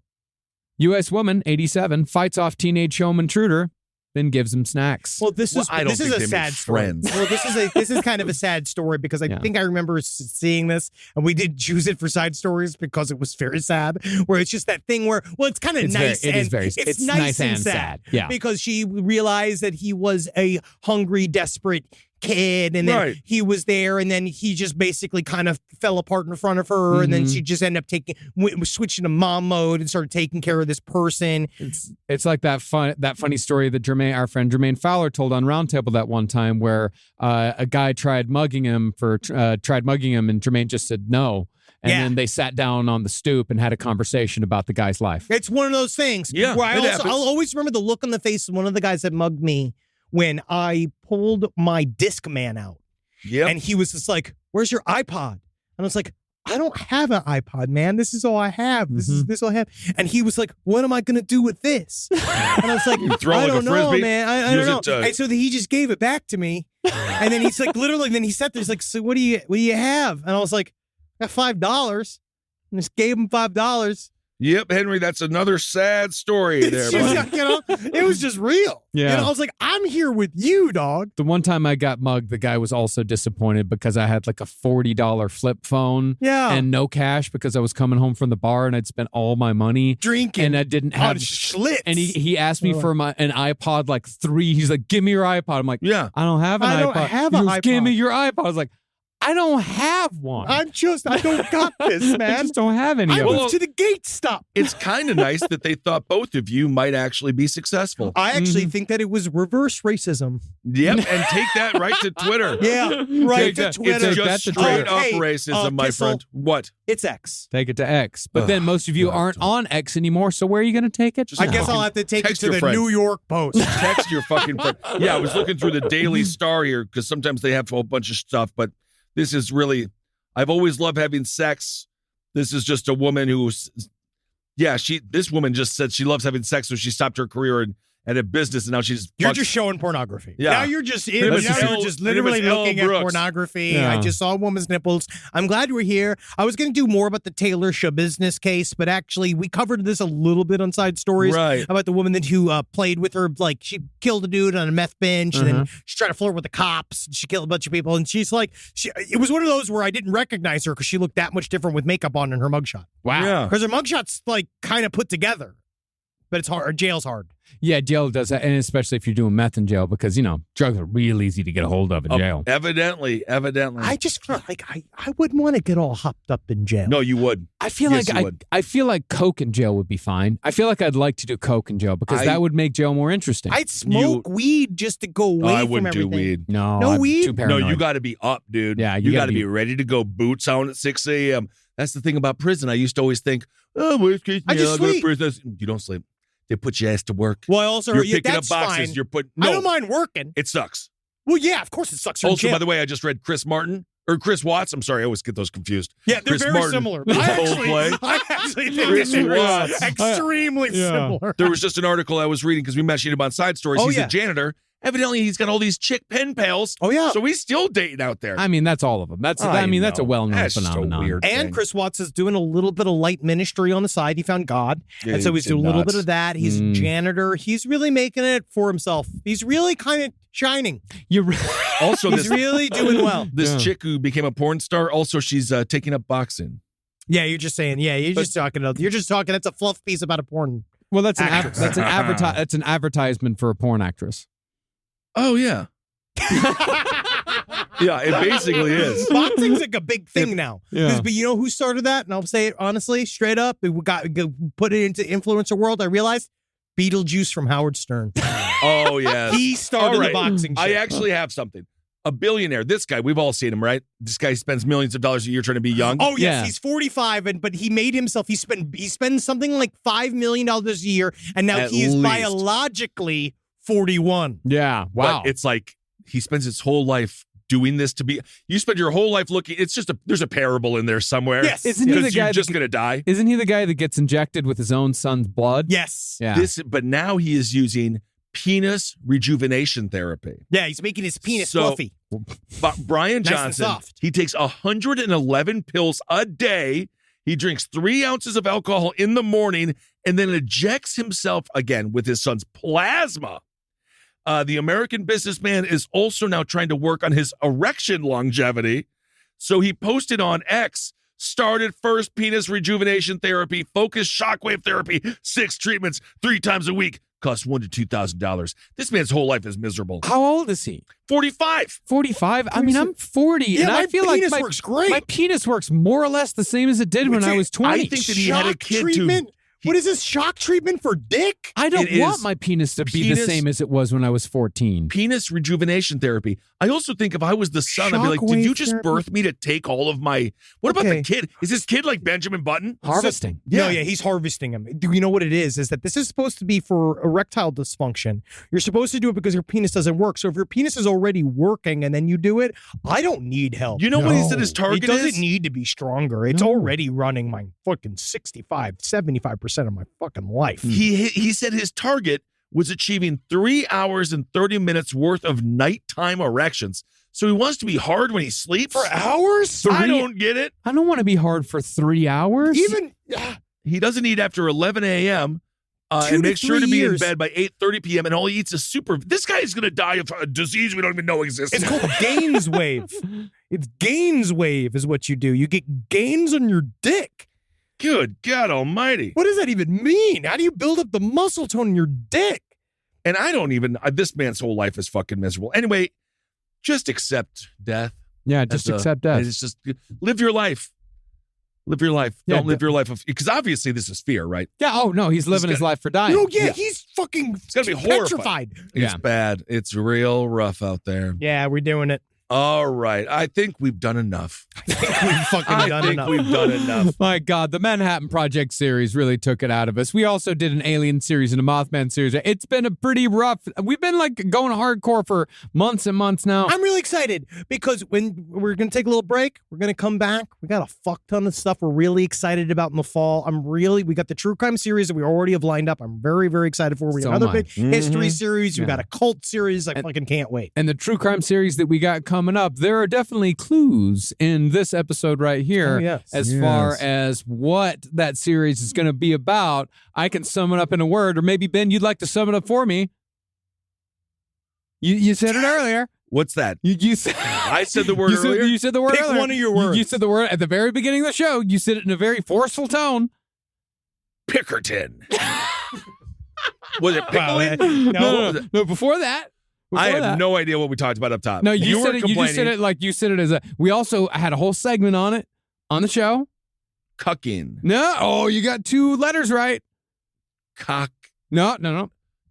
U.S. woman, 87, fights off teenage home intruder, then gives him snacks. Well, this is Well, I don't this is think a they sad made story. friends. Well, this is kind of a sad story because I Yeah. think I remember seeing this, and we did choose it for side stories because it was very sad. Where it's just that thing where, well, it's kind of nice. It's nice and sad. Yeah. Because she realized that he was a hungry, desperate kid, and then Right. he was there, and then he just basically kind of fell apart in front of her, and then Mhm. she just ended up switching to mom mode and started taking care of this person. It's like that funny story that our friend Jermaine Fowler told on Roundtable that one time where a guy tried mugging him, and Jermaine just said no. And Yeah. then they sat down on the stoop and had a conversation about the guy's life. It's one of those things. Yeah, where it happens. I'll always remember the look on the face of one of the guys that mugged me when I pulled my Discman out. Yep. And he was just like, "Where's your iPod?" And I was like, "I don't have an iPod, man. This is all I have. This is all I have." And he was like, "What am I going to do with this?" And I was like, throw it "I like a don't know, frisbee? man. I Use don't it know." to- And so he just gave it back to me. And then he's like, literally, then he sat there. He's like, "So what do you have?" And I was like, "I got $5." And just gave him $5. Yep, Henry, that's another sad story there, It's buddy. just, it was just real. Yeah. I was like, I'm here with you, dog. The one time I got mugged, the guy was also disappointed because I had like a $40 flip phone Yeah. and no cash because I was coming home from the bar and I'd spent all my money Drinking. and I didn't on have Schlitz. And he asked me for an iPod like 3. He's like, "Give me your iPod." I'm like, Yeah. "I don't have an I iPod." don't have He an goes, "Give me iPod." your iPod." I was like, "I don't have one. I don't got this, I man. just don't have any I of it." moved to the gate stop. It's kind of nice that they thought both of you might actually be successful. I actually think that it was reverse racism. Yep, and take that right to Twitter. Yeah, right Take to that- Twitter. It's Take that just to straight Twitter. up Hey, racism, my Kissel, friend. What? It's X. Take it to X. But then most of you aren't on X anymore, so where are you going to take it? I guess I'll have to take it Text to your the friend. New York Post. Text your fucking friend. Yeah, I was looking through the Daily Star here because sometimes they have a whole bunch of stuff, but this is really, I've always loved having sex. This is just a woman who's, this woman just said she loves having sex, so she stopped her career at a business, and now she's You're just showing pornography. Yeah. Now you're just Name is literally Elle looking at Brooks. pornography. Yeah. I just saw a woman's nipples. I'm glad we're here. I was going to do more about the Taylor show business case, but actually we covered this a little bit on Side Stories. Right. About the woman who played with her, like she killed a dude on a meth bench, and then she tried to flirt with the cops. And she killed a bunch of people, and she's like, it was one of those where I didn't recognize her because she looked that much different with makeup on in her mugshot. Wow. Yeah. Because her mugshot's like kind of put together, but it's hard. Jail's hard. Yeah, jail does that, and especially if you're doing meth in jail, because drugs are real easy to get a hold of in jail. Evidently. I just felt like I wouldn't want to get all hopped up in jail. No, you would. I feel Yes, like you would. I feel like coke in jail would be fine. I feel like I'd like to do coke in jail because that would make jail more interesting. I'd smoke weed just to go away I from wouldn't everything. do weed. no, No I'm weed? Too No, paranoid. you got to be up, dude. Yeah, you you got gotta to be be- ready to go boots on at 6 a.m. That's the thing about prison. I used to always think, worst case I just I'll go to sleep. prison. You don't sleep. They put your ass to work. Well, I also You're yeah, picking up that's boxes. fine. You're putting. I No, don't mind working. it sucks. Well, yeah, of course it sucks. You're in Also, jail. by the way, I just read Chris Watts. I'm sorry, I always get those confused. Yeah, they're Chris very Martin, similar. Coldplay. I actually think Chris that they're Watts. extremely similar. There was just an article I was reading because we mentioned him on Side Stories. Oh, He's yeah. a janitor. Evidently, he's got all these chick pen pals. Oh, yeah. So he's still dating out there. I mean, that's all of them. That's I that's a know. well-known That's just a phenomenon. weird And thing. Chris Watts is doing a little bit of light ministry on the side. He found God. Yeah, and so he's doing a little nuts. bit of that. He's a janitor. He's really making it for himself. He's really kind of shining. You're Also, He's this really doing well. this chick who became a porn star. Also, she's taking up boxing. Yeah, you're just saying. Yeah, you're just talking. That's a fluff piece about a porn. well. That's Actress. that's an advertisement for a porn actress. Oh yeah. Yeah, it basically is. Boxing's like a big thing now. Yeah. But you know who started that? And I'll say it honestly, straight up. We put it into influencer world. I realized Beetlejuice from Howard Stern. Oh yes. He started All right. the boxing shit. I actually have something. A billionaire. This guy, we've all seen him, right? This guy spends millions of dollars a year trying to be young. Oh yes, Yeah. he's 45, but he made himself. He spends something like $5 million a year, and now At he is least. biologically 41. Yeah. Wow. But it's like he spends his whole life doing this to be. You spend your whole life looking. It's just there's a parable in there somewhere. Yes. Isn't he the Because guy you're that just gonna die. Isn't he the guy that gets injected with his own son's blood? Yes. Yeah. But now he is using penis rejuvenation therapy. Yeah, he's making his penis So- fluffy. But Brian Nice and Johnson, soft. he takes 111 pills a day. He drinks 3 ounces of alcohol in the morning and then injects himself again with his son's plasma. The American businessman is also now trying to work on his erection longevity. So he posted on X, started first penis rejuvenation therapy, focused shockwave therapy, 6 treatments, 3 times a week. Costs $1,000 to $2,000. This man's whole life is miserable. How old is he? 45. 45? I mean, I'm 40, Yeah, and I my feel like penis works great. my penis works more or less the same as it did when I was 20. I think that he had a Shock kid treatment? to. What is this shock treatment for dick? I don't It want is my penis to be the penis- same as it was when I was 14. Penis rejuvenation therapy. I also think if I was the son, I'd be like, did you Shockwave just therapy? birth me to take all of my. What about Okay. the kid? Is this kid like Benjamin Button? Harvesting. No, yeah, he's harvesting him. Do you know what it is? Is that this is supposed to be for erectile dysfunction. You're supposed to do it because your penis doesn't work. So if your penis is already working and then you do it, I don't need help. You know what he said his It target doesn't is? need to be stronger. It's already running my fucking 75% of my fucking life. He said his target was achieving 3 hours and 30 minutes worth of nighttime erections. So he wants to be hard when he sleeps? For hours? I don't get it. I don't want to be hard for 3 hours. Even He doesn't eat after 11 a.m. 2 and to makes sure 3 to be in years. bed by 8:30 p.m. And all he eats is super. This guy is going to die of a disease we don't even know exists. It's called gains wave. It's gains wave is what you do. You get gains on your dick. Good God Almighty! What does that even mean? How do you build up the muscle tone in your dick? And I don't even. This man's whole life is fucking miserable. Anyway, just accept death. Yeah, just accept death. It's just live your life. Live your life. Yeah, Don't live your life because obviously this is fear, right? Yeah. Oh no, he's living his life for dying. No, yeah, he's fucking It's gonna be horrified. petrified. It's bad. It's real rough out there. Yeah, we're doing it. All right. I think we've done enough. We've fucking I done think enough. we've done enough. My God, the Manhattan Project series really took it out of us. We also did an Alien series and a Mothman series. It's been a pretty rough. We've been like going hardcore for months and months now. I'm really excited because when we're going to take a little break, we're going to come back. We got a fuck ton of stuff we're really excited about in the fall. We got the true crime series that we already have lined up. I'm very, very excited for. We got So another am I. big history series. We Yeah. got a cult series. I fucking can't wait. And the true crime series that we got coming up, there are definitely clues in this episode right here Oh, yes. as far as what that series is going to be about. I can sum it up in a word, or maybe, Ben, you'd like to sum it up for me. You said it earlier. What's that? You said I said the word earlier. You said the word Pick earlier. one of your words. You said the word at the very beginning of the show. You said it in a very forceful tone. Pickerton. Was it Wow, pickling? No, before that. I Before have that. no idea what we talked about up top. No, you were said it. You just said complaining. it like you said it as a. We also had a whole segment on it on the show. Cucking. No, oh, you got 2 letters right. Cock. No.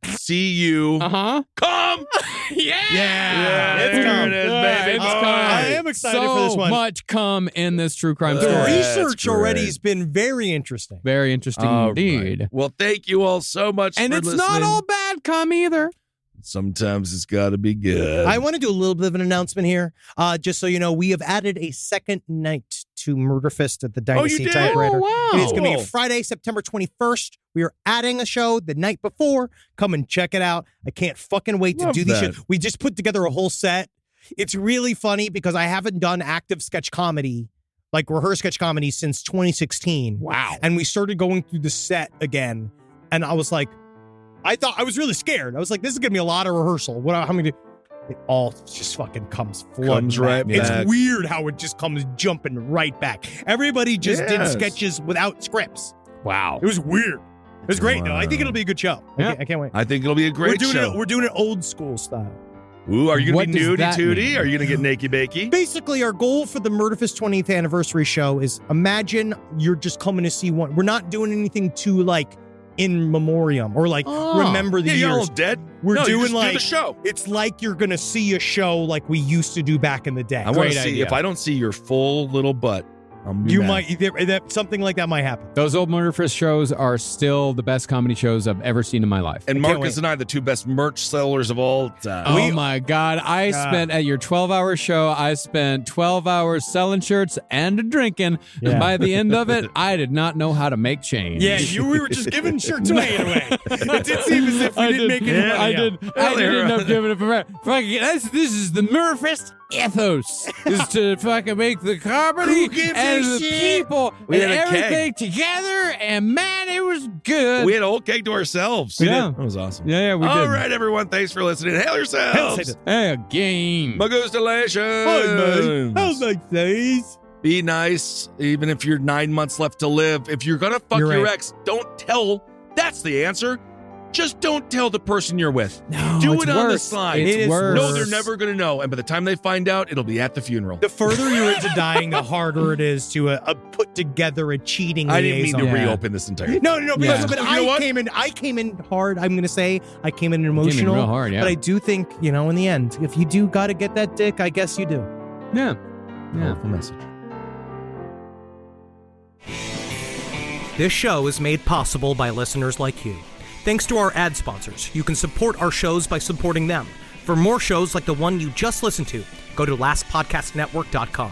C-U. Uh-huh. Come. Yeah. It's There come. it is, Yeah, baby. it's boy. come. I am excited so for this one. much come in this true crime The story. That's research already great. has been very interesting. Very interesting All indeed. right. Well, thank you all so much And for it's listening. not all bad come either. Sometimes it's got to be good. I want to do a little bit of an announcement here. Just so you know, we have added a second night to Murder Fist at the Dynasty did? Typewriter. Oh, wow. It's going to be Cool. Friday, September 21st. We are adding a show the night before. Come and check it out. I can't fucking wait to Love do these that. shit. We just put together a whole set. It's really funny because I haven't done active sketch comedy, like rehearsed sketch comedy, since 2016. Wow. And we started going through the set again. And I was like, I was really scared. I was like, this is going to be a lot of rehearsal. How many? It all just fucking comes flooding Comes right It's back. weird how it just comes jumping right back. Everybody just did Yes. sketches without scripts. Wow. It was weird. It was great, though. I think it'll be a good show. Yeah. I can't wait. I think it'll be a great show. We're doing it old school style. Ooh, are you What going to be does nudie that tootie? mean? Are you going to get naked bakey? Basically, our goal for the Murderfist 20th anniversary show is imagine you're just coming to see one. We're not doing anything to like in memoriam or like Oh. remember the Yeah, you're all years. dead. We're No, you doing just do like the show. It's like you're gonna see a show like we used to do back in the day. I want Great to see idea. if I don't see your full little butt. I'm You mad. might something like that might happen. Those old Murder Fist shows are still the best comedy shows I've ever seen in my life. And I can't Marcus wait. and I, the 2 best merch sellers of all time. Oh my God. I spent at your 12-hour show, I spent 12 hours selling shirts and drinking. Yeah. And by the end of it, I did not know how to make change. We were just giving shirts away in a way. It did seem as if we didn't make any money. I did. I did Earlier. end up giving it for this is the Murderfist ethos is to fucking make the comedy Who gives a and the shit? people We and had a keg. everything together, and man, it was good. We had a whole cake to ourselves. Yeah. That was awesome. yeah, we All did. right, everyone. Thanks for listening. Hail yourselves. Hey, a game. Magustalations. How's my face? Be nice, even if you're 9 months left to live. If you're going to fuck You're your right. ex, don't tell. That's the answer. Just don't tell the person you're with. No, Do it's it on the worse. side. It's It is worse. No, they're never going to know. And by the time they find out, it'll be at the funeral. The further you're into dying, the harder it is to put together a cheating I didn't mean liaison. to Yeah. reopen this entire No, but, Yeah. but You know I what? came in hard. I'm gonna say I came in Came in emotional. real hard, yeah. But I do think, in the end, if you do got to get that dick, I guess you do. Yeah. Yeah. Powerful message. This show is made possible by listeners like you. Thanks to our ad sponsors, you can support our shows by supporting them. For more shows like the one you just listened to, go to lastpodcastnetwork.com.